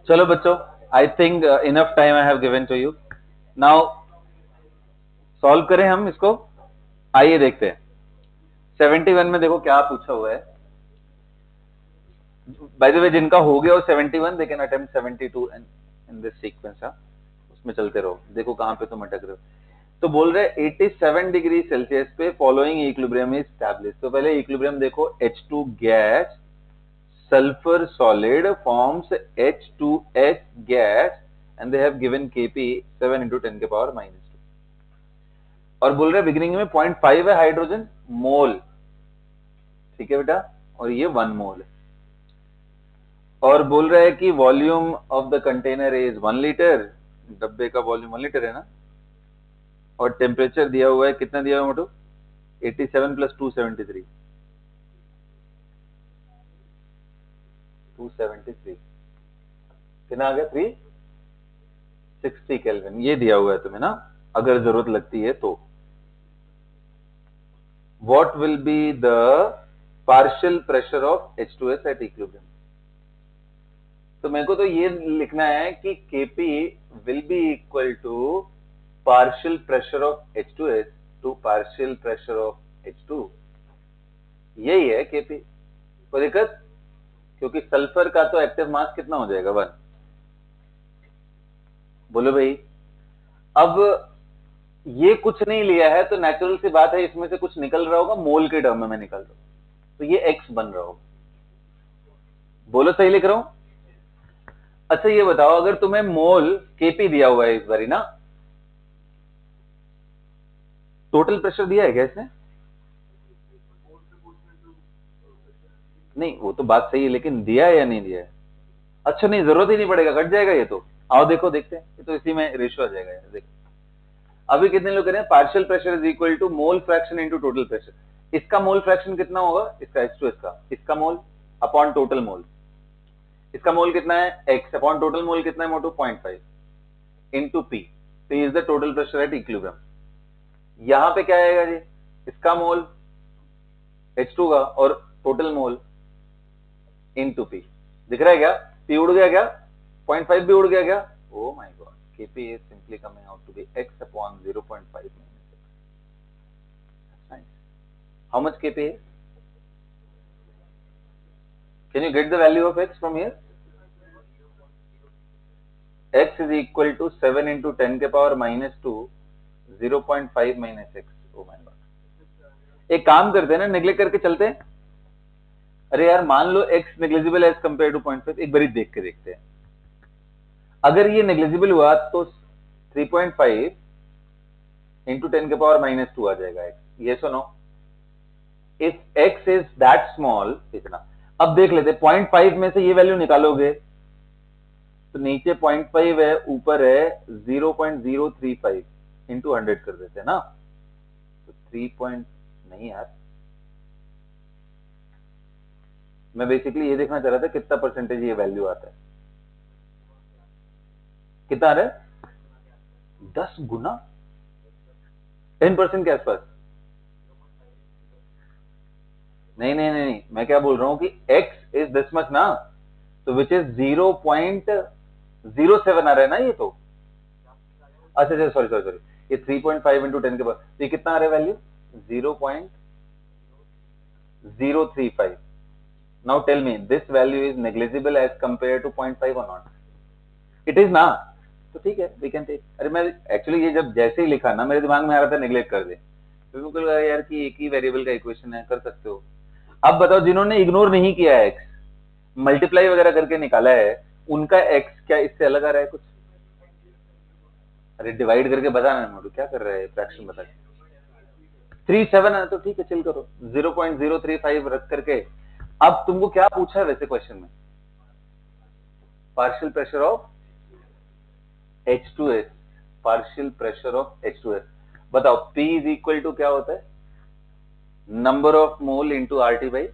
Speaker 1: चलो बच्चों, I think enough time I have given to you. Now solve करें हम इसको। आइए देखते हैं 71 में देखो क्या पूछा हुआ है। बाय द वे जिनका हो गया वो 71 they can attempt 72 in this sequence. उसमें चलते रहो, देखो कहां पे तुम अटक रहे हो। तो बोल रहे 87 डिग्री सेल्सियस पे फॉलोइंग इक्विलिब्रियम इज एस्टैब्लिश। तो पहले इक्विलिब्रियम देखो, H2 gas sulfur solid forms H2S gas and they have given Kp 7 into 10 के पावर -2। और बोल रहे बिगिनिंग में 0.5 है हाइड्रोजन मोल, ठीक है बेटा, और ये 1 मोल है। और बोल रहा है कि volume of the container is 1 litre, डब्बे का वॉल्यूम 1 लीटर है ना। और टेम्परेचर दिया हुआ है, कितना दिया हुआ मोटू, 87 प्लस 273 कितना आ गया, 360 केल्विन। ये दिया हुआ है तुम्हें ना, अगर जरूरत लगती है तो। What will be the partial pressure of H2S at equilibrium. तो मेरे को तो ये लिखना है कि Kp will be equal to partial pressure of H2S to partial pressure of H2। यही है Kp। कोई दिक्कत, क्योंकि सल्फर का तो एक्टिव मास कितना हो जाएगा, 1। बोलो भाई। अब ये कुछ नहीं लिया है तो नेचुरल सी बात है इसमें से कुछ निकल रहा होगा, मोल के टर्म में निकल रहा होगा, तो ये एक्स बन रहा होगा। बोलो सही लिख रहा हूं। अच्छा ये बताओ, अगर तुम्हें मोल Kp दिया हुआ है इस बारी ना, टोटल प्रेशर दिया है क्या इसने? नहीं वो तो बात सही है, लेकिन दिया है या नहीं दिया है? अच्छा नहीं, जरूरत ही नहीं पड़ेगा, कट जाएगा ये तो। आओ देखो, देखते हैं, ये तो इसी में रेशियो आ जाएगा यार। देखो अभी कितने लोग कह रहे हैं, partial pressure is equal to mole fraction into total pressure. इसका मोल फ्रैक्शन कितना होगा, इसका H2S का, इसका मोल अपॉन टोटल मोल। इसका मोल कितना है, x अपॉन टोटल मोल कितना है मोटू, 0.5 into P। P is the total pressure at equilibrium. यहां पे क्या आएगा जी, इसका मोल H2 का और टोटल मोल इंटू P। दिख रहा है क्या, P उड़ गया क्या, 0.5 भी उड़ गया क्या? Oh my God, Kp is simply coming out to be x upon 0.5 minus x. That's nice. How much Kp is? Can you get the value of x from here? X is equal to 7 into 10 के power -2, 0.5 minus x. Oh my god. एक काम करते हैं ना, neglect करके चलते हैं। अरे यार मान लो x negligible as compare to 0.5, एक बारी देख के देखते हैं। अगर ये नेग्लिजिबल हुआ तो 3.5 इंटू 10 के पावर -2 आ जाएगा x। ये सुनो, if x is that small, इतना। अब देख लेते, 0.5 में से ये वैल्यू निकालोगे तो नीचे 0.5 है, ऊपर है 0.035 इंटू 100 कर देते हैं ना, तो 3 नहीं यार, मैं बेसिकली ये देखना चाह रहा था कितना परसेंटेज ये वैल्यू आता है। कितना आ रहा है, 10 गुना, 10% के आसपास। नहीं नहीं नहीं, मैं क्या बोल रहा हूं कि x इज दिस मच ना, तो विच इज 0.07 आ रहा है ना ये तो। अच्छा अच्छा, सॉरी सॉरी सॉरी, ये 3.5 इंटू 10 के बाद, तो ये कितना आ रहा है value, 0.035। Now tell me, this value is negligible as compare to 0.5 or not? It is ना, तो ठीक है, वी कैन टेक। अरे मैं एक्चुअली ये जब जैसे ही लिखा ना, मेरे दिमाग में आ रहा था नेग्लेक्ट कर दे, बिल्कुल यार कि एक ही वेरिएबल का इक्वेशन है, कर सकते हो। अब बताओ जिन्होंने इग्नोर नहीं किया है, एक्स मल्टीप्लाई वगैरह करके निकाला है, उनका एक्स क्या इससे अलग आ रहा है कुछ? अरे डिवाइड करके बताना मोटू, क्या कर रहा है, फ्रैक्शन बता। 37 है तो ठीक है, चिल करो, 0.035 रख करके। अब तुमको क्या पूछा है वैसे क्वेश्चन में, partial pressure of H2S, partial pressure of H2S। बताओ P इज इक्वल टू क्या होता है, number of mole into RT by,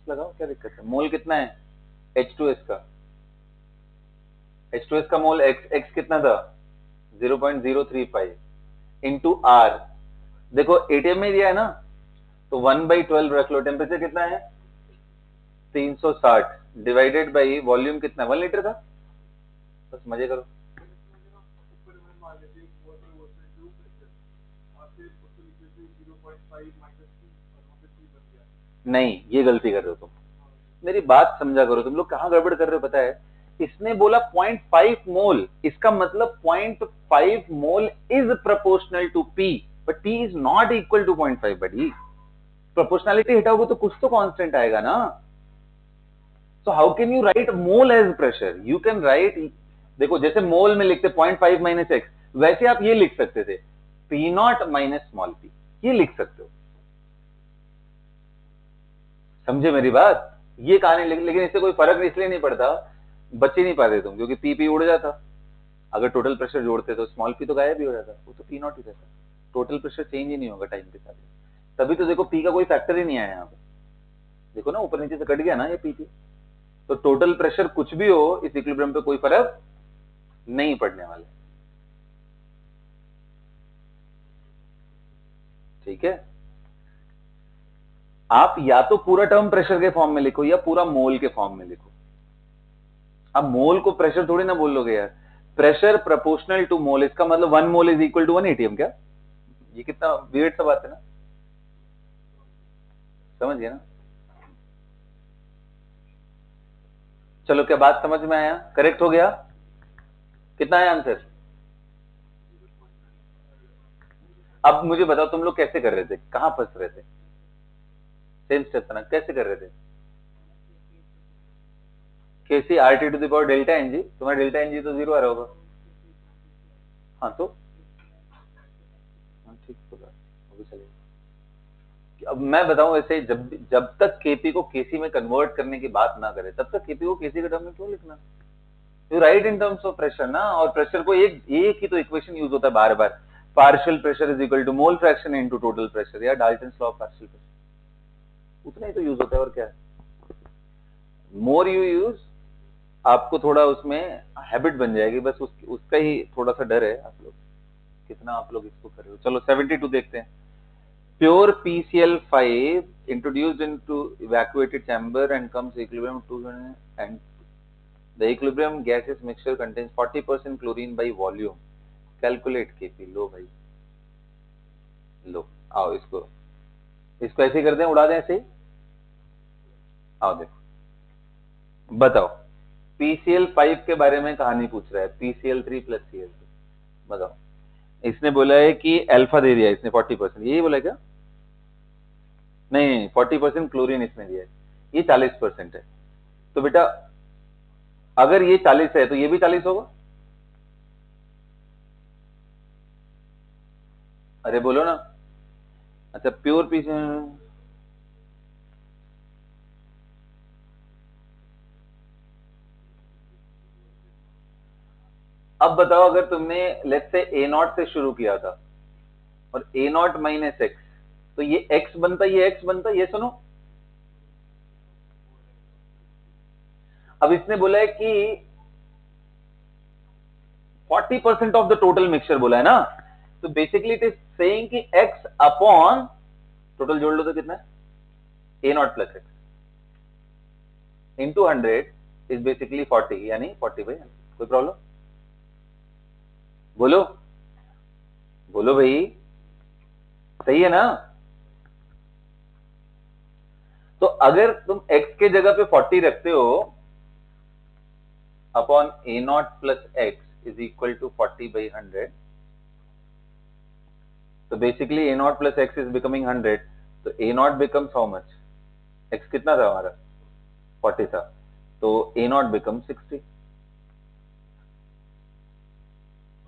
Speaker 1: लगाओ, क्या दिक्कत है। मोल कितना है H2S का, H2S का मोल x कितना था, 0.035 इंटू R। देखो एटीएम में दिया है ना, तो 1/12 रख लो। टेम्परेचर कितना है, 360 डिवाइडेड बाई वॉल्यूम कितना है, 1 लीटर का, बस मजे करो। नहीं, ये गलती कर रहे हो तुम, मेरी बात समझा करो, तुम लोग कहाँ गड़बड़ कर रहे हो पता है। इसने बोला 0.5 मोल, इसका मतलब 0.5 mole is proportional to P, but P is not equal to 0.5 buddy. Proportionality हटाओगे तो कुछ तो कांस्टेंट आएगा ना। So how can you write mole as pressure? You can write, देखो जैसे मोल में लिखते 0.5 माइनस एक्स, वैसे आप ये लिख सकते थे P not minus small P, ये लिख सकते हो। समझे मेरी बात? ये कहानी, लेकिन इससे कोई फर्क इसलिए नहीं पड़ता, बच ही नहीं पाते तुम, क्योंकि पी उड़ जाता। अगर टोटल प्रेशर जोड़ते तो स्मॉल पी तो गायब ही हो जाता, वो तो पी नॉट ही रहता। टोटल प्रेशर चेंज ही नहीं होगा टाइम के साथ। तभी तो देखो पी का कोई फैक्टर ही नहीं आया यहाँ पे, देखो ना ऊपर नीचे से कट गया ना ये पी। तो टोटल प्रेशर कुछ भी हो, इस इक्विलिब्रियम पे कोई फर्क नहीं पड़ने वाला। ठीक है, आप या तो पूरा टर्म प्रेशर के फॉर्म में लिखो या पूरा मोल के फॉर्म में लिखो। अब मोल को प्रेशर थोड़ी ना बोल लोगे यार, प्रेशर प्रोपोर्शनल टू मोल, इसका मतलब 1 mole is equal to 1 ATM. क्या ये कितना वियर्ड सा बात है ना, समझ गया ना? चलो, क्या बात समझ में आया? करेक्ट हो गया? कितना है आंसर? अब मुझे बताओ तुम लोग कैसे कर रहे थे, कहां फंस रहे थे? सेम स्टेप ना, कैसे कर रहे थे? कैसी R T to the power delta NG, तुम्हारा डेल्टा एनजी तो जीरो आ रहा होगा। हाँ तो हाँ, ठीक होगा, वो भी चलेगा। अब मैं बताऊं, ऐसे जब जब तक केपी को केसी में कन्वर्ट करने की बात ना करे, तब तक केपी को केसी के टर्म में क्यों लिखना? You right in terms of pressure ना, और प्रेशर को एक ही तो इक्वेशन यूज होता है बार बार, partial pressure is equal to mole fraction into total pressure, या Dalton law of partial pressure, उतना ही तो यूज होता है, और क्या है। मोर यू यूज, आपको थोड़ा उसमें हैबिट बन जाएगी, बस उसका ही थोड़ा सा डर है आप लोग, कितना आप लोग इसको कर रहे हो। चलो 72 देखते हैं। Pure PCl5 introduced into evacuated chamber and comes equilibrium 200, and the equilibrium gaseous mixture contains 40% chlorine by volume. Calculate Kp। लो भाई, लो, आओ इसको इसको ऐसे ही कर दें, उड़ा दें ऐसे ही। आओ देखो, बताओ PCl5 के बारे में कहानी पूछ रहा है, PCl3 प्लस Cl2, बताओ। इसने बोला है कि अल्फा दे दिया इसने 40%, यही बोला क्या? नहीं, 40% क्लोरीन इसने दिया है, ये 40% है। तो बेटा अगर ये 40 है तो ये भी 40 होगा। अरे बोलो ना। अच्छा, प्योर पीस, अब बताओ अगर तुमने लेट्स से ए नॉट से शुरू किया था और ए नॉट माइनस एक्स, तो ये एक्स बनता, ये एक्स बनता, ये सुनो। अब इसने बोला है कि 40% ऑफ द टोटल मिक्सचर बोला है ना, तो बेसिकली इट इज सेइंग कि एक्स अपॉन टोटल जोड़ लो तो कितना है, a not plus x into 100 is basically 40, यानी 40/100। कोई प्रॉब्लम? बोलो, बोलो भाई, सही है ना? तो अगर तुम x के जगह पे 40 रखते हो, upon a not plus x is equal to 40/100, तो basically a not plus x is becoming 100, तो a not becomes how much? X कितना था हमारा? 40 था, तो ए नॉट बिकम 60।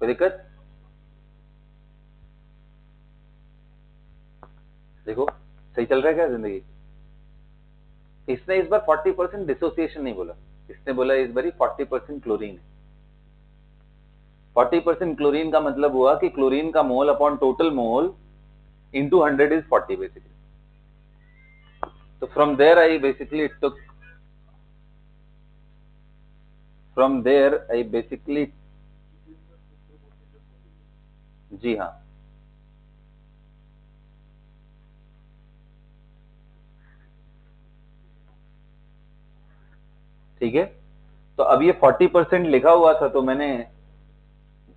Speaker 1: कोई दिक्कत? देखो सही चल रहा है क्या जिंदगी? इसने इस बार 40% डिसोसिएशन नहीं बोला, इसने बोला इस बार 40% क्लोरीन। 40% क्लोरीन का मतलब हुआ कि क्लोरीन का mole upon total mole into 100 is 40 basically. तो from there I basically took, from there I basically, जी हाँ, ठीक है। तो अब ये 40% लिखा हुआ था तो मैंने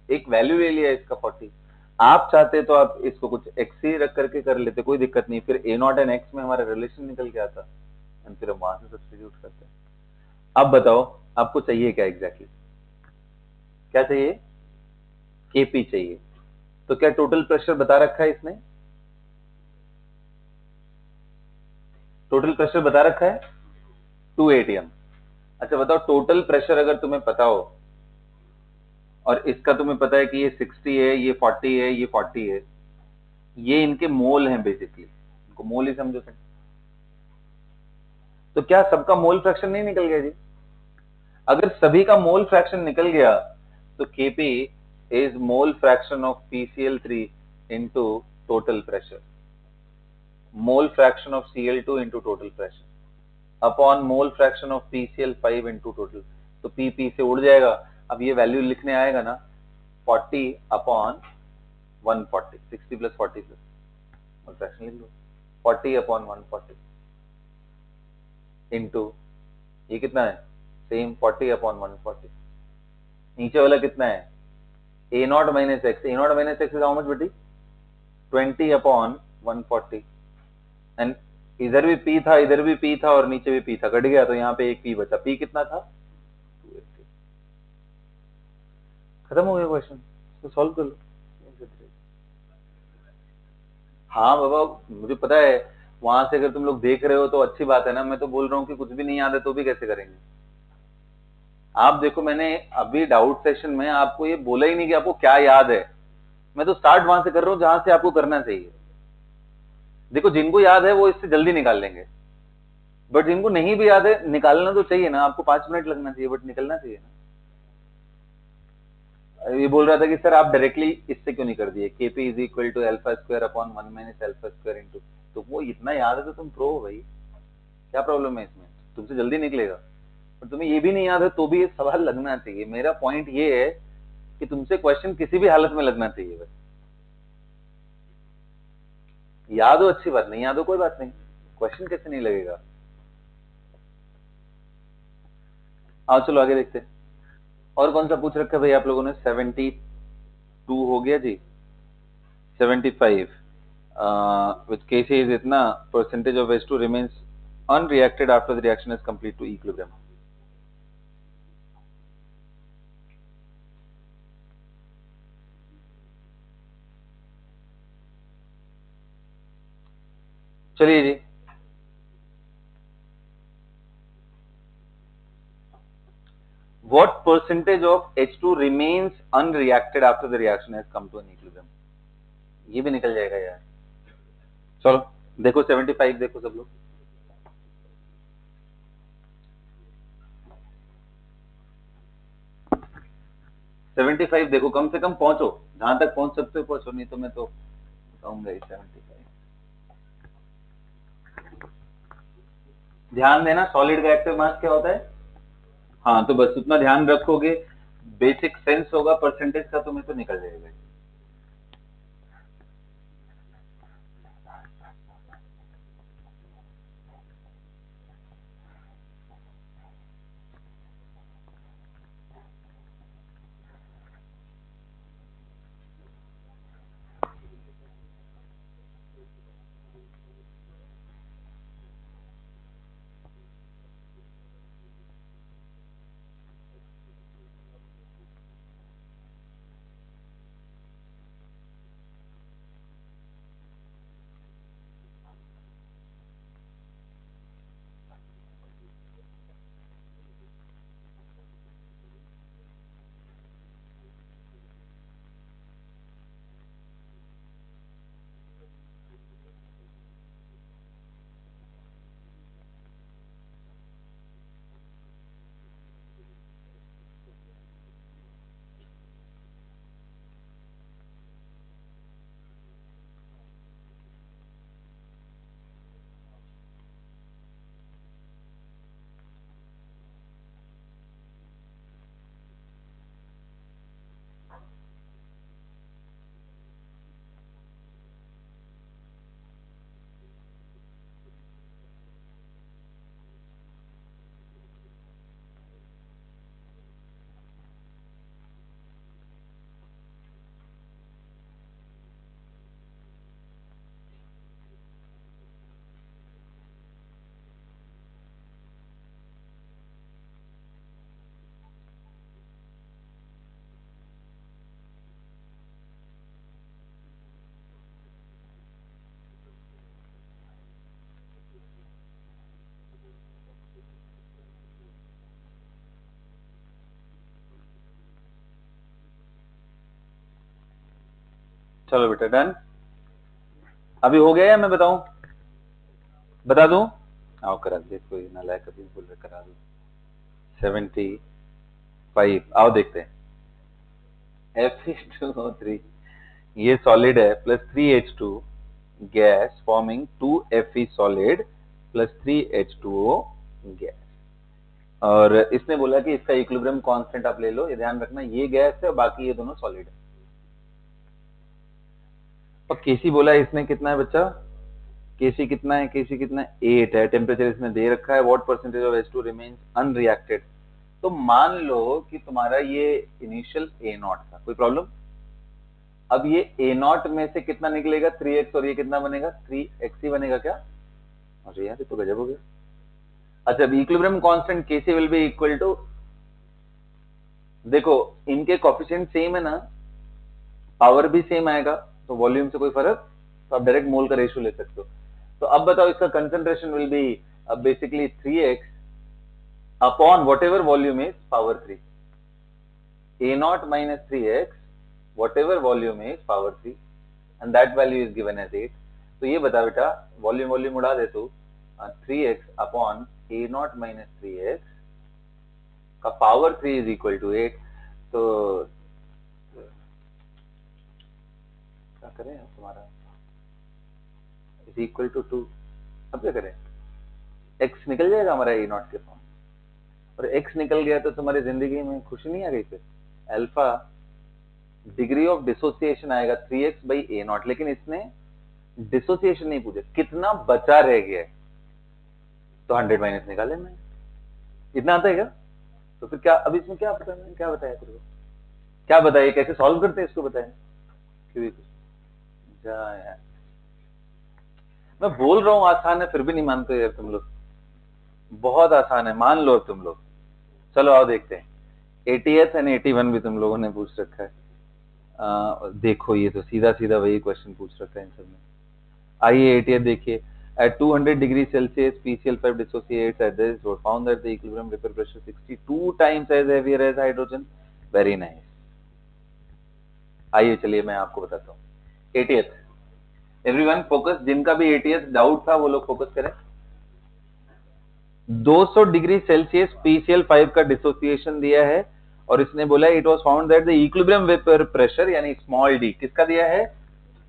Speaker 1: एक वैल्यू ले लिया इसका 40। आप चाहते तो आप इसको कुछ एक्स ही रख करके कर लेते, कोई दिक्कत नहीं, फिर ए नॉट एंड एक्स में हमारा रिलेशन निकल के आता एंड फिर हम वहां से सब्स्टिट्यूट करते हैं। अब बताओ आपको चाहिए क्या एग्जैक्टली क्या चाहिए? केपी चाहिए। तो क्या टोटल प्रेशर बता रखा है इसने? टोटल प्रेशर बता रखा है 2 एटीएम। अच्छा बताओ टोटल प्रेशर अगर तुम्हें पता हो और इसका तुम्हें पता है कि ये 60 है, ये 40 है, ये 40 है, ये इनके मोल हैं बेसिकली, इनको मोल ही समझो तुम। तो क्या सबका मोल फ्रैक्शन नहीं निकल गया जी? अगर सभी का मोल फ्रैक्शन निकल गया तो KP is mole fraction of PCl3 into total pressure, mole fraction of Cl2 into total pressure upon mole fraction of PCl5 into total. तो पी से उड़ जाएगा। अब ये वैल्यू लिखने आएगा ना 40 upon 140, 60 plus 40 plus mole fraction लिख लो 40 अपॉन 140 इनटू ये कितना है सेम 40 अपॉन 140। नीचे वाला कितना है a not minus x, a not minus x is how much बेटी 20 अपॉन 140 एंड इधर भी पी था, इधर भी पी था और नीचे भी पी था, कट गया तो यहाँ पे एक पी बचा। पी कितना था 280। खत्म हो गया क्वेश्चन, इसको सॉल्व कर लो। हाँ बाबा मुझे पता है, वहां से अगर तुम लोग देख रहे हो तो अच्छी बात है ना, मैं तो बोल रहा हूँ कि कुछ भी नहीं याद है तो भी कैसे करेंगे। आप देखो मैंने अभी डाउट सेशन में आपको ये बोला ही नहीं कि आपको क्या याद है, मैं तो स्टार्ट वहां से कर रहा हूं जहां से आपको करना चाहिए। देखो जिनको याद है वो इससे जल्दी निकाल लेंगे, बट जिनको नहीं भी याद है निकालना तो चाहिए ना, आपको 5 मिनट लगना चाहिए बट निकलना चाहिए ना। ये बोल रहा था कि सर आप डायरेक्टली इससे क्यों नहीं कर दिए KP is equal to alpha square upon 1 minus alpha square into. तो वो इतना याद है तो तुम प्रो हो भाई, क्या प्रॉब्लम है इसमें, तुमसे जल्दी निकलेगा। पर तुम्हें ये भी नहीं याद है तो भी ये सवाल लगना चाहिए। मेरा पॉइंट ये है कि तुमसे क्वेश्चन किसी भी हालत में लगना चाहिए बस। याद हो अच्छी बात, नहीं याद हो कोई बात नहीं, क्वेश्चन कैसे नहीं लगेगा। आओ चलो आगे देखते हैं। और कौन सा पूछ रखा है भाई आप लोगों ने? 72 हो गया जी। 75 which case is इतना percentage of H2 remains unreacted after the reaction is complete to equilibrium। चलिए जी, what percentage of H2 remains unreacted after the reaction has come to an equilibrium? ये भी निकल जाएगा यार। चलो देखो 75 देखो सब लोग। 75 देखो, कम से कम पहुंचो, जहां तक पहुंच सकते हो पहुंचो, नहीं तो मैं तो कहूंगा 75। ध्यान देना सॉलिड का एक्टिव मास क्या होता है। हाँ तो बस उतना ध्यान रखोगे, बेसिक सेंस होगा परसेंटेज का, तुम्हें तो निकल जाएगा। चलो बेटा डन। अभी हो गया या मैं बताऊं? बता दूं? आओ करा दे, कोई नालायक अभी बोल रहे करा दो। 75, आओ देखते हैं। Fe2O3 ये सॉलिड है plus 3H2 gas forming 2Fe solid plus 3H2O gas. और इसने बोला कि इसका इक्विलिब्रियम कांस्टेंट आप ले लो, ये ध्यान रखना ये गैस है और बाकी ये दोनों सॉलिड है। और केसी बोला इसने कितना है बच्चा? केसी कितना है? केसी कितना है? 8 है। टेम्परेचर इसमें दे रखा है। What percentage of H2 remains unreacted? तो मान लो कि तुम्हारा ये इनिशियल A0 था, कोई प्रॉब्लम? अब ये A0 में से कितना निकलेगा? 3x, और ये कितना बनेगा? 3x ही बनेगा क्या? अरे यार ये तो गजब हो गया। अच्छा, equilibrium constant Kc will be equal to, देखो इनके कोएफिशिएंट सेम है ना, पावर भी सेम आएगा, तो वॉल्यूम से कोई फर्क, तो आप डायरेक्ट मोल का रेशियो ले सकते हो। तो अब बताओ इसका concentration will B basically 3x upon whatever volume is power 3. A0 minus 3x whatever volume is power 3 and that value is given as 8. तो ये बता बेटा, वॉल्यूम वॉल्यूम उड़ा दे तो 3x upon A0 minus 3x का पावर 3 is equal to 8. तो क्या करें तुम्हारा is equal to 2. अब क्या करें? x निकल जाएगा हमारा A0 के फॉर्म, और x निकल गया तो तुम्हारी जिंदगी में खुशी नहीं आ गई? फिर अल्फा डिग्री ऑफ डिसोसिएशन आएगा 3x by A0, लेकिन इसने डिसोसिएशन नहीं पूछा, कितना बचा रह गया है, तो 100 माइनस निकाले मैंने। इतना आता है क्या? तो फिर क्या, अब इसमें क्या पता, मैंने क्या बताया तेरे को? क्या बताया, कैसे सॉल्व करते हैं इसको बताया? क्यों जा यार, मैं बोल रहा हूं आसान है फिर भी नहीं मानते यार तुम लोग। बहुत आसान है, मान लो तुम लोग। चलो आओ देखते हैं। 80th एंड 81 भी तुम लोगों ने पूछ रखा है। देखो ये तो सीधा सीधा वही क्वेश्चन पूछ रखा है इन सब में। आइए 80th देखिए। At 200 degrees Celsius, PCl5 dissociates at this or found that the equilibrium vapor pressure 62 times as heavier as hydrogen. Very nice. आइए चलिए मैं आपको बताता हूँ। 80th, एवरीवन फोकस, जिनका भी 80th डाउट था वो लोग फोकस करें। 200 डिग्री सेल्सियस PCl5 का डिसोसिएशन दिया है और इसने बोला it was found that the equilibrium vapour pressure यानी स्मॉल डी किसका दिया है?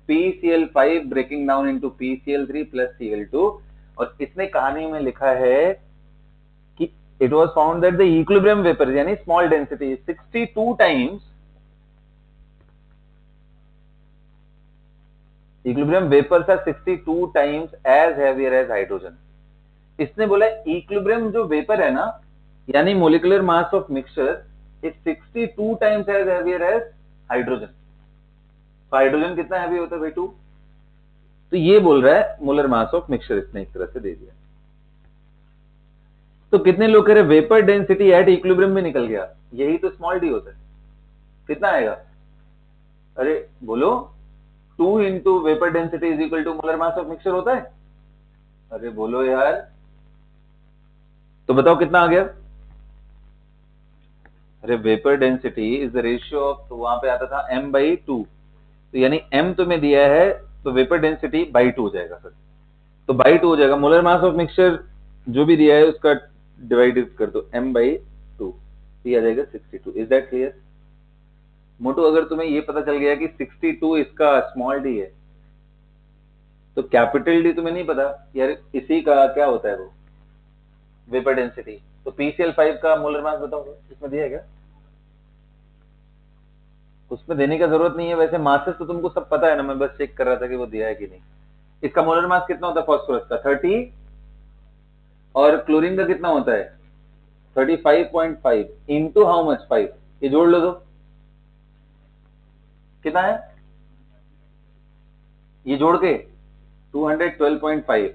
Speaker 1: PCl5 breaking down into PCl3 plus Cl2, और इसने कहानी में लिखा है कि it was found that the equilibrium vapour यानी small density 62 times, equilibrium vapours are 62 times as heavier as hydrogen. इसने बोला इक्विलिब्रियम जो वेपर है ना, यानी molecular mass of mixture is 62 times as heavier as hydrogen. Hydrogen कितना heavy होता है भाई? 2। तो ये बोल रहा है मोलर मास ऑफ मिक्सचर इसने इस तरह से दे दिया। तो कितने लोग कह रहे वेपर डेंसिटी एट इक्विलिब्रियम भी निकल गया, यही तो स्मॉल डी होता है। कितना आएगा? अरे बोलो, 2 into vapour density is equal to molar mass of mixture होता है। अरे बोलो यार, तो बताओ कितना आ गया? अरे vapour density is the ratio of, तो वहां पे आता था m/2, तो यानी m तुम्हें दिया है तो वेपर डेंसिटी बाई 2 हो जाएगा सर, तो बाई 2 हो जाएगा। मोलर मास ऑफ मिक्सचर जो भी दिया है उसका डिवाइडेड कर दो m/2, ये आ जाएगा 62। Is that clear? मोटू, अगर तुम्हें ये पता चल गया कि 62 इसका स्मॉल डी है, तो कैपिटल डी तुम्हें नहीं पता यार, इसी का क्या होता है वो वेपर डेंसिटी। तो PCl5 का मोलर मास बताओ, इसमें दिया है क्या? उसमें देने का जरूरत नहीं है, वैसे मासेस तो तुमको सब पता है ना, मैं बस चेक कर रहा था कि वो दिया है कि नहीं। इसका मोलर मास कितना होता है फास्फोरस का? 30, और क्लोरीन का कितना होता है? 35.5 इंटू हाउ मच? 5, ये जोड़ लो तो कितना है, ये जोड़ के 212.5।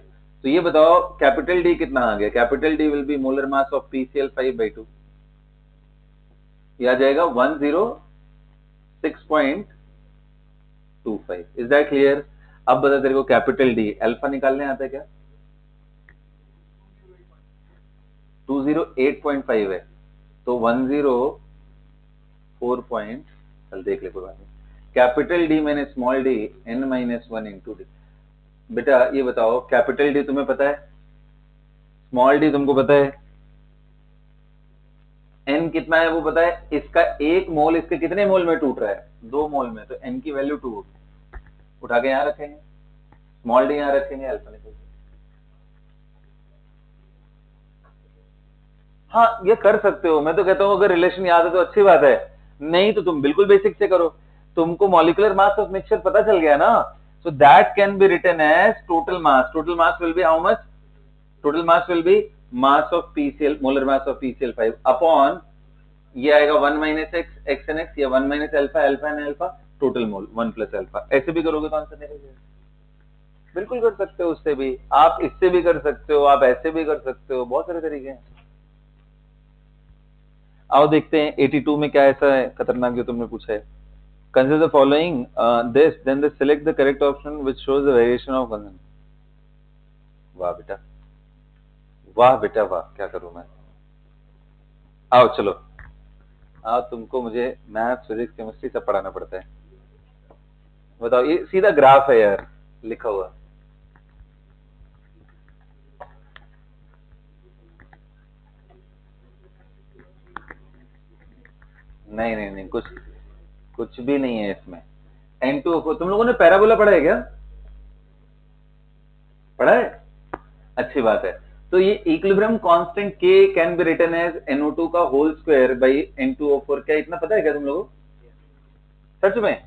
Speaker 1: तो ये बताओ कैपिटल डी कितना आ गया? Capital D will be molar mass of PCl5/2, ये आ जाएगा 106.25। Is that clear? अब बता तेरे को कैपिटल डी अल्फा निकालने आता है क्या? 208.5 है, तो 104 पॉइंट, चल देख ले कोई बात नहीं, कैपिटल डी मैंने small D n minus one into D. बेटा ये बताओ, कैपिटल डी तुम्हें पता है, स्मॉल डी तुमको पता है, n कितना है वो पता है, इसका एक मोल इसके कितने मोल में टूट रहा है, 2 मोल में, तो n की वैल्यू 2 होगी। उठा के यहां रखेंगे, स्मॉल डी यहां रखेंगे, अल्फा निकल। हाँ ये कर सकते हो, मैं तो कहता हूं अगर रिलेशन याद है तो अच्छी बात है, नहीं तो तुम बिल्कुल बेसिक से करो। तुमको मॉलिक्यूलर मास ऑफ मिक्सचर पता चल गया ना, so that can be written as total mass. Total mass will be how much, total mass will be mass of PCL, molar mass of PCL five upon ये आएगा 1 minus x, x and x, या 1 minus alpha, alpha and alpha, total mole 1 plus alpha. ऐसे भी करोगे तो answer निकल जाएगा। बिल्कुल कर सकते हो, उससे भी आप, इससे भी कर सकते हो आप, ऐसे भी कर सकते हो, बहुत सारे तरीके हैं। आओ देखते हैं 82 में क्या ऐसा है खतरनाक जो तुमने पूछा है। Consider the following this then select the correct option which shows the variation of one. वाह बेटा, वाह बेटा वाह, क्या करूं मैं। आओ चलो, आओ, तुमको मुझे मैथ फिजिक्स केमिस्ट्री सब पढ़ाना पड़ता है। बताओ, ये सीधा ग्राफ है यार लिखा हुआ। नहीं नहीं नहीं, कुछ कुछ भी नहीं है इसमें। N2 को तुम लोगों ने पैराबोला पढ़ा है क्या, पढ़ा है, अच्छी बात है। तो ये equilibrium constant K can be written as NO2 का होल स्क्वायर बाई N2O4। क्या इतना पता है क्या तुम लोगों को, सच में,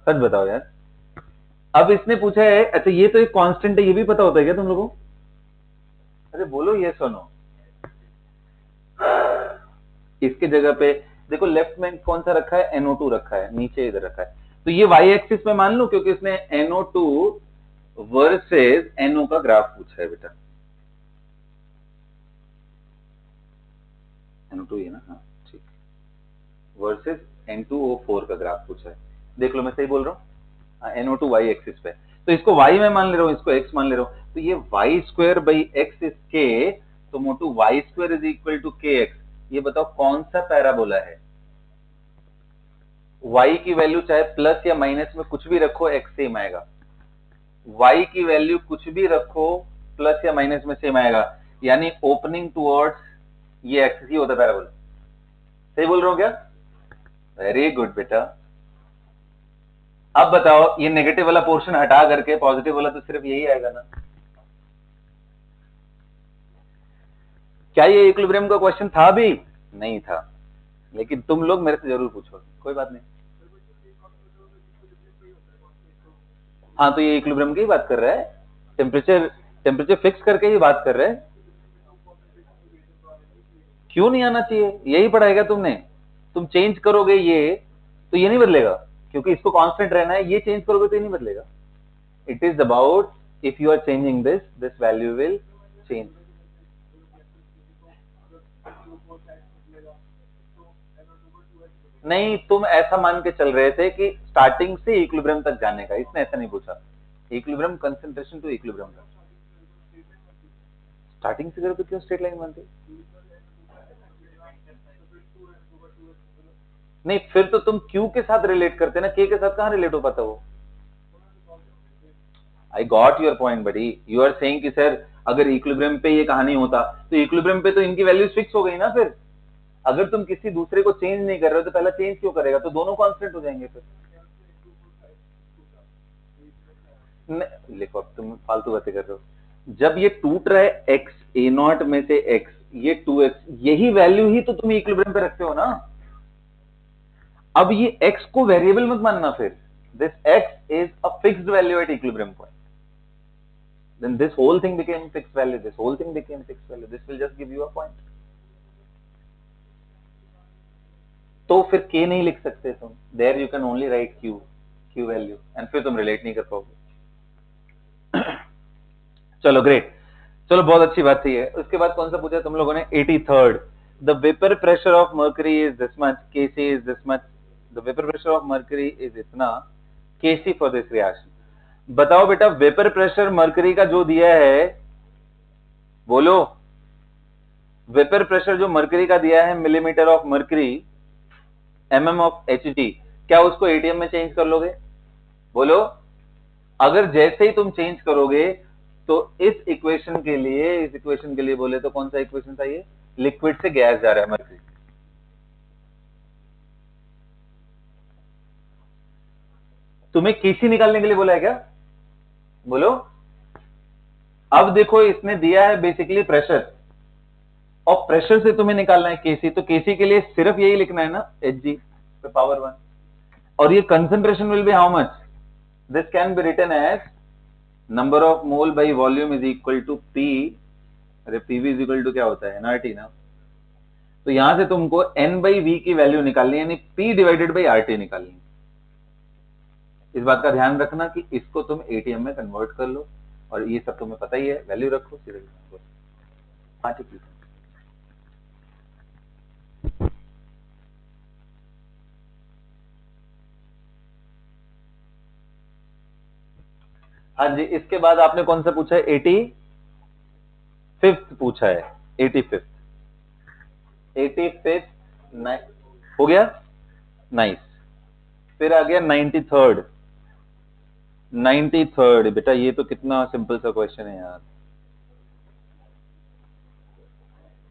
Speaker 1: सच बताओ यार। अब इसने पूछा है, अच्छा ये तो एक कांस्टेंट है, ये भी पता होता है क्या तुम लोगों को, अरे बोलो ये सुनो। इसके जगह पे देखो लेफ्ट में कौन सा रखा है, NO2 रखा है, नीचे इधर रखा है, तो ये y एक्सिस पे मान लो, क्योंकि इसने NO2 वर्सेस NO का ग्राफ पूछा है बेटा। NO2 ये ना, हाँ ठीक, वर्सेस N2O4 का ग्राफ पूछा है। देख लो मैं सही बोल रहा हूँ, NO2 y एक्सिस पे, तो इसको y में मान ले रहा हूँ, इसको x मान ले रहा हूँ, तो ये y square by x is k, तो मोटू y square is equal to kx। ये बताओ कौन सा पैराबोला है, y की वैल्यू चाहे प्लस या माइनस में कुछ भी रखो x सेम आएगा, y की वैल्यू कुछ भी रखो प्लस या माइनस में सेम आएगा, यानी ओपनिंग टुवर्ड्स ये एक्सिस ही होता है पैराबोला। सही बोल रहा हूं क्या, वेरी गुड बेटा। अब बताओ ये नेगेटिव वाला पोर्शन हटा करके पॉजिटिव वाला तो सिर्फ यही आएगा ना। क्या ये इक्विलिब्रियम का क्वेश्चन था भी, नहीं था, लेकिन तुम लोग मेरे से जरूर पूछो, कोई बात नहीं। हाँ तो ये इक्विलिब्रियम की बात कर रहा है, टेम्परेचर, टेम्परेचर फिक्स करके ही बात कर रहे हैं। क्यों नहीं आना चाहिए, यही पढ़ाएगा तुमने, तुम चेंज करोगे ये तो ये नहीं बदलेगा, क्योंकि इसको कांस्टेंट रहना है, ये चेंज करोगे तो ये नहीं बदलेगा। It is about if you are changing this, this value will change. नहीं, तुम ऐसा मान के चल रहे थे कि स्टार्टिंग से इक्विलिब्रियम तक जाने का, इसने ऐसा नहीं पूछा, इक्विलिब्रियम कंसंट्रेशन टू इक्विलिब्रियम का। स्टार्टिंग से करो तो क्यों स्ट्रेट लाइन मानते, नहीं फिर तो तुम Q के साथ रिलेट करते ना, K के साथ कहां रिलेट हो पाता वो। I got your point buddy, you are saying कि सर अगर इक्विलिब्रियम पे ये कहानी होता तो इक्विलिब्रियम पे तो इनकी वैल्यूज फिक्स हो गई ना, फिर अगर तुम किसी दूसरे को चेंज नहीं कर रहे हो तो पहला चेंज क्यों करेगा, तो दोनों कांस्टेंट हो जाएंगे फिर। लिखो, अब तुम फालतू बातें कर रहे हो, जब ये टूट रहा है x a नॉट में से x, ये 2x, यही वैल्यू ही तो तुम इक्विलिब्रियम पे रखते हो ना। अब ये x को वेरिएबल मत मानना, फिर this x is a fixed value at equilibrium point, then this whole thing became fixed value, this whole thing became fixed value, this will just give you a point। तो फिर k नहीं लिख सकते तुम, there you can only write q value, and फिर तुम relate नहीं कर पाओगे। चलो ग्रेट, चलो बहुत अच्छी बात थी है। उसके बाद कौन सा पूछा तुम लोगों ने, 83rd, the vapour pressure of mercury is this much, Kc is this much, the vapour pressure of mercury is इतना, Kc फॉर दिस रिएक्शन। बताओ बेटा वेपर प्रेशर मर्करी का जो दिया है, बोलो, वेपर प्रेशर जो मर्करी का दिया है millimetre of mercury, mm of Hg, क्या उसको एटीएम में चेंज कर लोगे? बोलो। अगर जैसे ही तुम चेंज करोगे तो इस इक्वेशन के लिए बोले तो कौन सा इक्वेशन था ये? लिक्विड से गैस जा रहा है मर्क्यूरी। तुम्हें केसी निकालने के लिए बोला है क्या? बोलो। अब देखो इसने दिया है बेसिकली प्रेशर, और प्रेशर से तुम्हें निकालना है केसी, तो केसी के लिए सिर्फ यही लिखना है ना, एच जी पावर 1। और ये concentration will be how much? This can be written as number of mole by volume is equal to P. अरे पीवी इज इक्वल टू क्या होता है? एनआरटी ना। तो यहां से तुमको एन बाई वी की वैल्यू निकालनी है, यानी पी डिवाइडेड बाई आरटी निकालनी है। इस बात का ध्यान रखना कि इसको तुम एटीएम में कन्वर्ट कर लो, और ये सब तुम्हें पता ही है, वैल्यू रखो सीधे। हाँ ठीक है। हाँ जी, इसके बाद आपने कौन सा पूछा है? 85th पूछा है। 85th हो गया, नाइस। फिर आ गया 93rd। 93rd बेटा, ये तो कितना सिंपल सा क्वेश्चन है यार।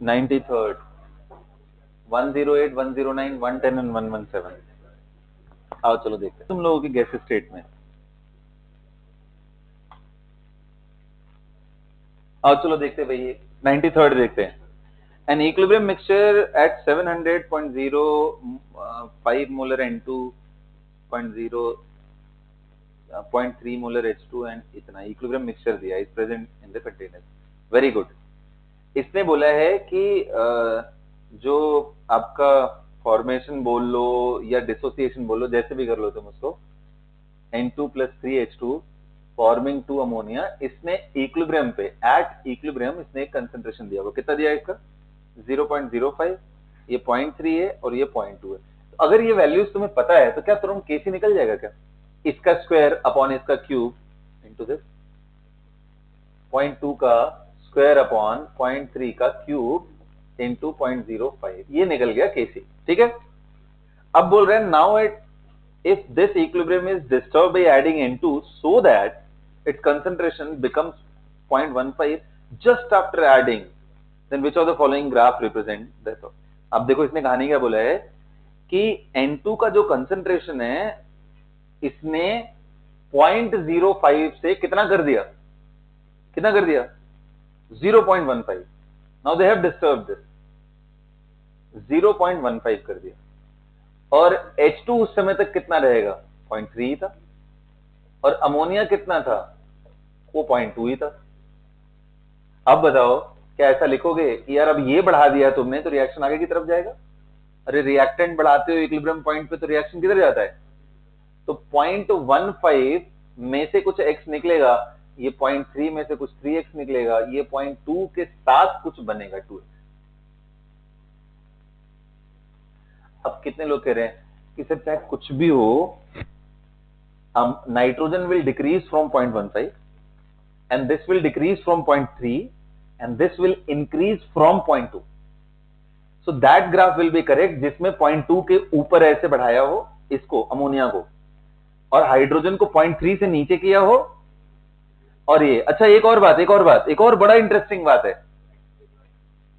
Speaker 1: 93rd 108, 109, 110 and 117। आओ चलो देखते हैं तुम लोगों की गैस स्टेट में। आओ चलो देखते हैं भाई, 93rd देखते हैं। An equilibrium mixture at 700.05 molar N2, 0.3 molar H2 and इतना इक्विलिब्रियम मिक्सचर दिया is present in the container. Very good. इसने बोला है कि जो आपका फॉर्मेशन बोल लो या डिसोसिएशन बोल लो, जैसे भी कर लो तुम उसको, N2 plus 3H2 forming 2 ammonia, इसने इक्विलिब्रियम पे, एट इक्विलिब्रियम इसने एक कंसंट्रेशन दिया। वो कितना दिया इसका? 0.05। ये 0.3 है और ये 0.2 है। तो अगर ये वैल्यूज तुम्हें पता है तो क्या तुरंत केसी निकल जाएगा क्या? इसका स्क्वायर अपॉन इसका क्यूब इंटू दिस, 0.2 का स्क्वायर अपॉन 0.3 का क्यूब इंटू 0.05, ये निकल गया केसी। ठीक है। अब बोल रहे हैं now it if this equilibrium is disturbed by adding N2 so that its concentration becomes 0.15 just after adding, then which of the following graph represent that? अब देखो इसने कहानी क्या बोला है कि N2 का जो कंसंट्रेशन है इसने 0.05 से कितना कर दिया? कितना कर दिया? 0.15। Now they have disturbed this, 0.15 कर दिया। और H2 उस समय तक कितना रहेगा? 0.3 ही था। और अमोनिया कितना था? वो 0.2 ही था। अब बताओ, क्या ऐसा लिखोगे कि यार अब ये बढ़ा दिया तुमने तो रिएक्शन आगे की तरफ जाएगा? अरे रिएक्टेंट बढ़ाते हो इक्विलिब्रियम पॉइंट पे तो रिएक्शन किधर जाता है? तो 0.15 में से कुछ x निकलेगा, ये 0.3 में से कुछ 3x निकलेगा, ये 0.2 के साथ कुछ बनेगा 2x। अब कितने लोग कह रहे हैं कि सर चाहे कुछ भी हो, nitrogen will decrease from 0.15 and this will decrease from 0.3 and this will increase from 0.2. So that graph will be correct जिसमें 0.2 के ऊपर ऐसे बढ़ाया हो इसको, अमोनिया को, और हाइड्रोजन को 0.3 से नीचे किया हो। और ये अच्छा, एक और बड़ा इंटरेस्टिंग बात है।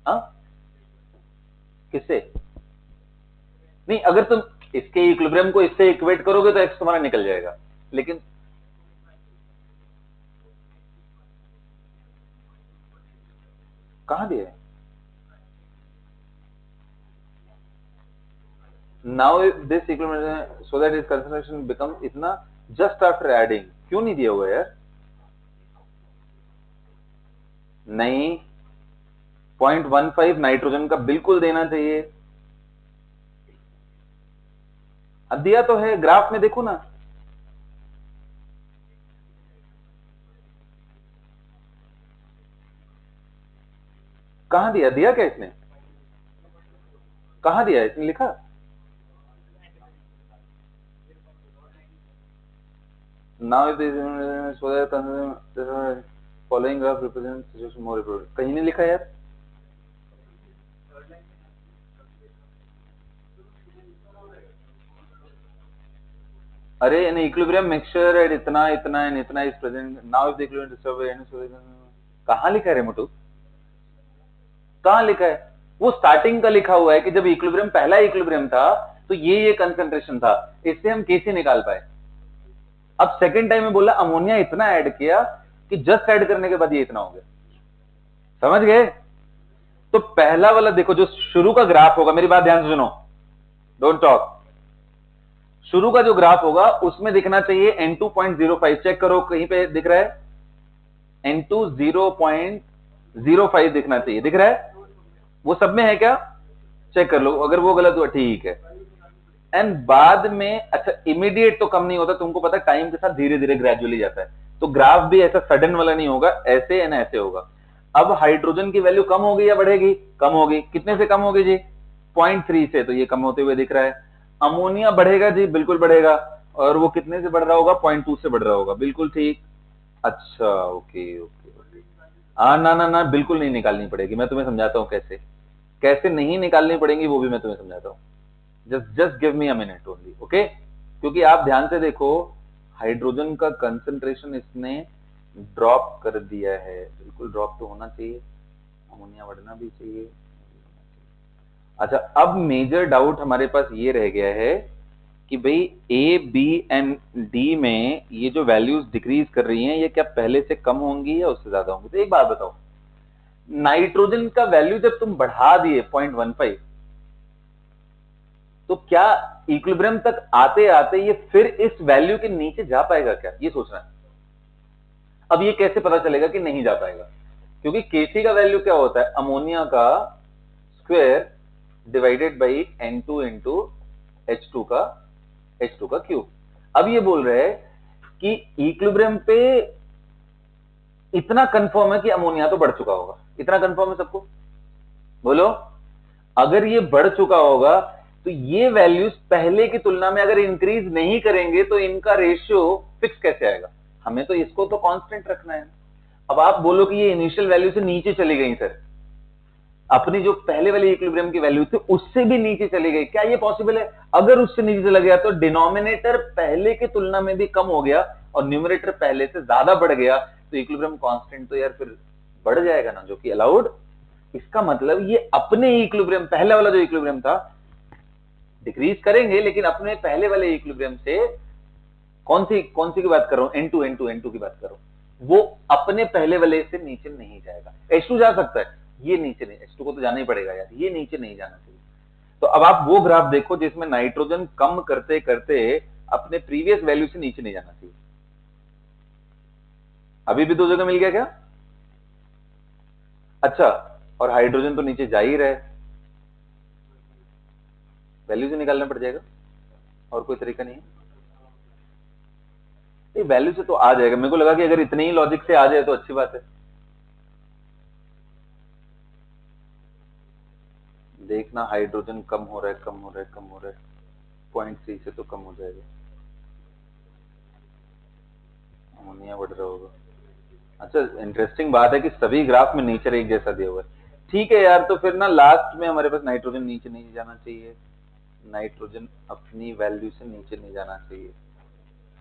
Speaker 1: हाँ किससे? नहीं, अगर तुम इसके इक्विलिब्रियम को इससे इक्वेट करोगे तो एक्स तुम्हारा निकल जाएगा, लेकिन कहां दिया है? Now if this equilibrium so that its concentration becomes इतना just after adding, क्यों नहीं दिया हुआ यार? नहीं, 0.15 नाइट्रोजन का बिल्कुल देना चाहिए। अब दिया तो है, ग्राफ में देखो ना। कहां दिया? दिया क्या इसने? कहां दिया इसने? लिखा? Now if this so that following graph represents more, कहीं नहीं लिखा यार। अरे इन इक्विलिब्रियम मिक्सचर एट इतना इतना एंड इतना is present now if the equilibrium disturb, कहां लिखा है रे मोटू, कहां लिखा है? वो स्टार्टिंग का लिखा हुआ है कि जब इक्विलिब्रियम पहला इक्विलिब्रियम था तो ये कंसंट्रेशन था, इससे हम कैसे निकाल पाए। अब सेकंड टाइम में बोला अमोनिया इतना ऐड किया कि जस्ट ऐड करने के बाद ये इतना हो गया, समझ गए? तो पहला वाला देखो जो शुरू का ग्राफ होगा, मेरी बात ध्यान से सुनो, डोंट टॉक। शुरू का जो ग्राफ होगा उसमें दिखना चाहिए N2.05, चेक करो कहीं पे दिख रहा है N2 0.05 दिखना चाहिए, दिख रहा है? वो सब में है क्या? चेक कर लो, अगर वो गलत हुआ ठीक है। एंड बाद में अच्छा इमीडिएट तो कम नहीं होता, तुमको पता टाइम के साथ धीरे धीरे ग्रेजुअली जाता है, तो ग्राफ भी ऐसा सडन वाला नहीं होगा, ऐसे या ना ऐसे होगा। अब हाइड्रोजन की वैल्यू कम होगी या बढ़ेगी? कम होगी। कितने से कम होगी जी? 0.3 से, तो ये कम होते हुए दिख रहा है। अमोनिया बढ़ेगा जी, बिल्कुल बढ़ेगा, और वो कितने से बढ़ रहा होगा? 0.2 से बढ़ रहा होगा, बिल्कुल ठीक। अच्छा ओके ओके ओके, ना ना ना बिल्कुल नहीं निकालनी पड़ेगी, मैं तुम्हें समझाता हूँ कैसे, कैसे नहीं निकालनी पड़ेगी वो भी मैं तुम्हें समझाता हूँ। Just give me a minute only, okay? क्योंकि आप ध्यान से देखो हाइड्रोजन का कंसंट्रेशन इसने ड्रॉप कर दिया है, बिल्कुल ड्रॉप तो होना चाहिए, अमोनिया बढ़ना भी चाहिए। अच्छा अब मेजर डाउट हमारे पास ये रह गया है कि भाई ए बी एंड डी में ये जो वैल्यूज डिक्रीज कर रही हैं ये क्या पहले से कम होंगी या उससे ज्यादा होंगी? तो एक बात बताओ, नाइट्रोजन का वैल्यू जब तुम बढ़ा दिए 0.15, तो क्या इक्विलिब्रियम तक आते आते ये फिर इस वैल्यू के नीचे जा पाएगा क्या? ये सोचना है। अब ये कैसे पता चलेगा कि नहीं जा पाएगा? क्योंकि Kc का वैल्यू क्या होता है? अमोनिया का square divided by N2 into H2 का क्यूब। अब ये बोल रहे हैं कि इक्विलिब्रियम पे इतना कंफर्म है कि अमोनिया तो बढ़ चुका होगा, इतना कंफर्म है सबको? बोलो, अगर ये बढ़ चुका होगा तो ये वैल्यूज पहले की तुलना में अगर इंक्रीज नहीं करेंगे तो इनका रेशियो फिक्स कैसे आएगा? हमें तो इसको तो कांस्टेंट रखना है। अब आप बोलो कि ये इनिशियल वैल्यू से नीचे चली गई सर, अपनी जो पहले वाली इक्विलिब्रियम की वैल्यू थी उससे भी नीचे चली गई, क्या ये पॉसिबल है? अगर उससे नीचे चला गया तो डिनोमिनेटर पहले की तुलना में भी कम हो गया और न्यूमरेटर पहले से ज्यादा बढ़ गया, तो इक्विलिब्रियम कांस्टेंट तो यार फिर बढ़ जाएगा ना, जो कि अलाउड। इसका मतलब ये अपने इक्विलिब्रियम, पहले वाला जो इक्विलिब्रियम था, डिक्रीज करेंगे लेकिन अपने पहले वाले इक्विलिब्रियम से, कौन सी की बात कर रहा हूं? N2 की बात कर रहा हूं, वो अपने पहले वाले से नीचे नहीं जाएगा। H2 जा सकता है, ये नीचे नहीं, H2 को तो जाना ही पड़ेगा यार, ये नीचे नहीं जाना चाहिए। तो अब आप वो ग्राफ देखो जिसमें नाइट्रोजन कम करते करते अपने प्रीवियस वैल्यू से नीचे नहीं जाना चाहिए। अभी भी दो जगह मिल गया क्या? अच्छा, और हाइड्रोजन तो नीचे जा ही रहे, वैल्यू से निकालना पड़ जाएगा, और कोई तरीका नहीं है। वैल्यू से तो आ जाएगा, मेरे को लगा कि अगर इतने ही लॉजिक से आ जाए तो अच्छी बात है। देखना हाइड्रोजन कम हो रहा है, कम हो रहा है, कम हो रहा है, 0.3 से तो कम हो जाएगा, अमोनिया बढ़ रहा होगा। अच्छा इंटरेस्टिंग बात है कि सभी ग्राफ में नेचर एक जैसा दिया हुआ है। ठीक है यार, तो फिर ना लास्ट में हमारे पास नाइट्रोजन नीचे नहीं जाना चाहिए, नाइट्रोजन अपनी वैल्यू से नीचे नहीं जाना चाहिए।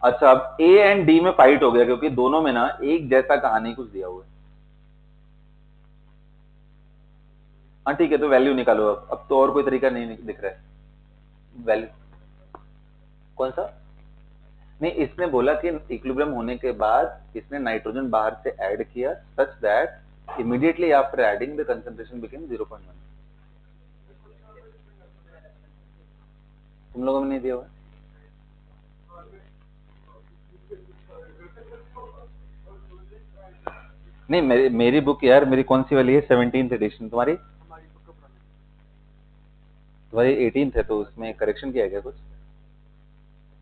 Speaker 1: अच्छा अब ए एंड डी में फाइट हो गया क्योंकि दोनों में ना एक जैसा कहानी कुछ दिया हुआ है। हाँ ठीक है, तो वैल्यू निकालो अब तो और कोई तरीका नहीं दिख रहा है। वैल्यू कौन सा? नहीं, इसने बोला कि इक्विलिब्रियम होने के बाद इसने नाइट्रोजन बाहर से ऐड किया such that immediately after adding the concentration became 0.1। तुम लोगों में नहीं दिया हुआ? नहीं मेरी बुक यार, मेरी कौन सी वाली है? 17th addition. तुम्हारी 18th है, तो उसमें करेक्शन किया गया कुछ?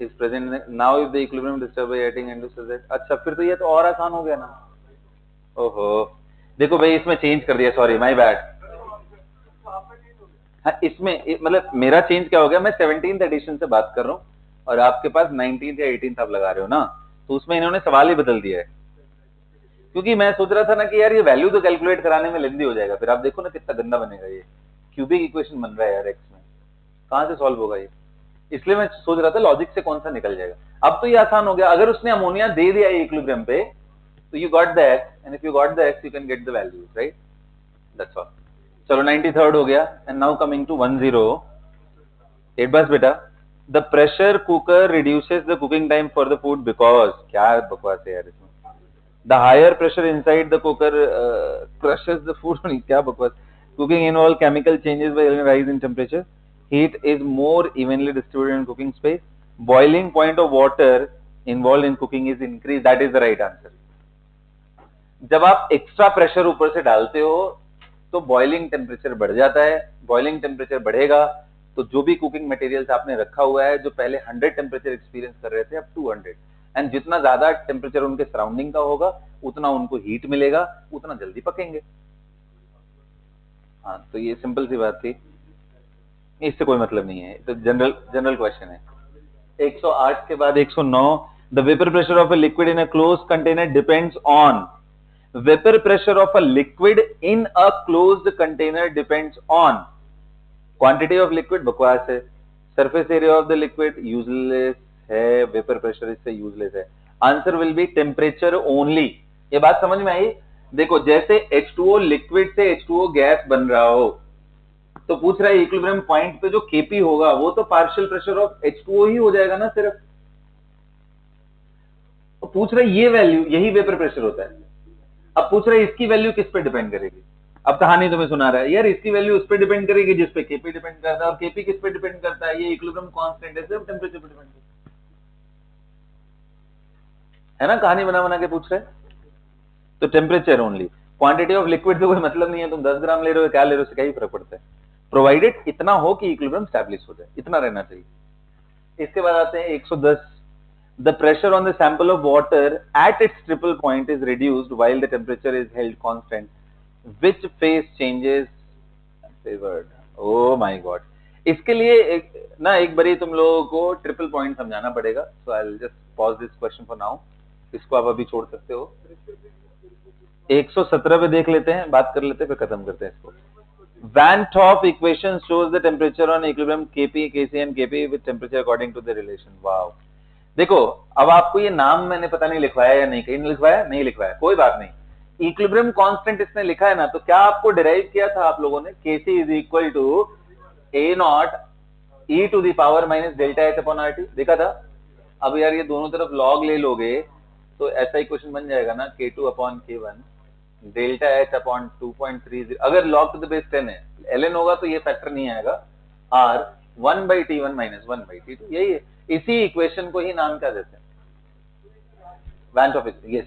Speaker 1: Is present now if the equilibrium disturb by adding and. अच्छा फिर तो ये तो और आसान हो गया ना। ओहो, देखो भाई इसमें चेंज कर दिया, सॉरी माय बैड। हाँ इसमें मतलब मेरा चेंज क्या हो गया, मैं 17th एडिशन से बात कर रहा हूँ और आपके पास 19th या 18th आप लगा रहे हो ना, तो उसमें इन्होंने सवाल ही बदल दिया है। क्योंकि मैं सोच रहा था ना कि यार ये वैल्यू तो कैलकुलेट कराने में लेंदी हो जाएगा, फिर आप देखो ना कितना गंदा बनेगा, ये क्यूबिक इक्वेशन बन रहा है यार एक्स में, कहां से सॉल्व होगा ये? इसलिए मैं सोच रहा था लॉजिक से कौन सा निकल जाएगा। अब तो ये आसान हो गया, अगर उसने अमोनिया दे दिया इक्विलिब्रियम पे, तो you got the x, and if you got the x you can get the values, right? That's all. चलो 93rd हो गया, एंड नाउ कमिंग टू 108 बस बेटा, the pressure cooker reduces the cooking time for the food because, क्या बकवास है यार इसमें, the higher pressure inside the cooker crushes the food, क्या बकवास, cooking involve chemical changes by rise in temperature, heat is more evenly distributed in cooking space, boiling point of water involved in cooking is increased, that is the right answer। जब आप extra pressure ऊपर से डालते हो तो boiling temperature बढ़ जाता है, बॉइलिंग टेम्परेचर बढ़ेगा तो जो भी कुकिंग मटेरियल्स आपने रखा हुआ है, जो पहले 100 टेम्परेचर एक्सपीरियंस कर रहे थे, अब 200, एंड जितना ज्यादा टेम्परेचर उनके सराउंडिंग का होगा उतना उनको हीट मिलेगा, उतना जल्दी पकेंगे। हाँ, तो ये सिंपल सी बात थी, इससे कोई मतलब नहीं है, तो जनरल क्वेश्चन है। 108 के बाद 109, the vapour pressure of a liquid in a close container depends on, vapour pressure of a liquid in a closed container depends on quantity of liquid, बकवास है, surface area of the liquid useless है, vapour pressure इससे useless है, answer will be temperature only. ये बात समझ में आई? देखो, जैसे H2O लिक्विड से H2O गैस बन रहा हो, तो पूछ रहा है इक्विलिब्रियम पॉइंट पे जो Kp होगा वो तो पार्शियल प्रेशर ऑफ H2O ही हो जाएगा ना सिर्फ, तो पूछ रहा है ये वैल्यू, यही वेपर प्रेशर होता है। अब पूछ रहा है इसकी वैल्यू किस पे डिपेंड करेगी, अब कहानी तुम्हें सुना रहा है यार, इसकी वैल्यू उस पे डिपेंड करेगी जिस पे Kp डिपेंड करता है, और Kp किस पे डिपेंड करता है, ये इक्विलिब्रियम कांस्टेंट है, सिर्फ टेम्परेचर पे डिपेंड है ना, कहानी बना बना के पूछ रहे हैं। तो temperature only, quantity of liquid से कोई मतलब नहीं है, तुम 10 ग्राम ले रहे हो क्या ले रहे हो, उससे क्या ही फर्क पड़ता है, प्रोवाइडेड इतना हो कि इक्विलिब्रियम स्टैब्लिश हो जाए, इतना रहना चाहिए। इसके बाद आते हैं 110, the pressure on the sample of water at its triple point is reduced while the temperature is held constant, which phase changes favoured, oh my God. इसके लिए एक बारी तुम लोगों को ट्रिपल पॉइंट समझाना पड़ेगा, so I will just pause this question for now, इसको आप अभी छोड़ सकते हो। 117 पे देख लेते हैं, बात कर लेते हैं, फिर खत्म करते हैं इसको। Van 't Hoff equation shows the temperature on equilibrium Kp, Kc and Kp with temperature according to the relation। Wow, देखो अब आपको ये नाम मैंने पता नहीं लिखवाया या नहीं, कहीं लिखवाया नहीं लिखवाया, कोई बात नहीं, इक्विलिब्रियम कांस्टेंट इसने लिखा है ना, तो क्या आपको डिराइव किया था आप लोगों ने, Kc is equal to A0 e to the power minus delta H upon RT, देखा था। अब यार ये दोनों तरफ लॉग ले लोगे तो ऐसा ही क्वेश्चन बन जाएगा ना, K2 upon K1 delta H upon 2.30, अगर लॉग टू द बेस 10 है, ln होगा तो ये फैक्टर नहीं आएगा, r 1/T1 माइनस 1/T2, यही है, इसी इक्वेशन को ही नाम क्या देते हैं, वैन टॉफ, यस,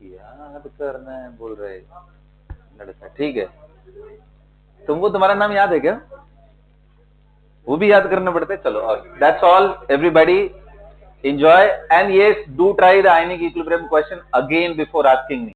Speaker 1: याद करना है बोल रहे लड़का, ठीक है। तुमको तुम्हारा नाम याद है क्या, वो भी याद करना पड़ता है। चलो, that's all everybody, enjoy, and yes, do try the ionic equilibrium question again before asking me.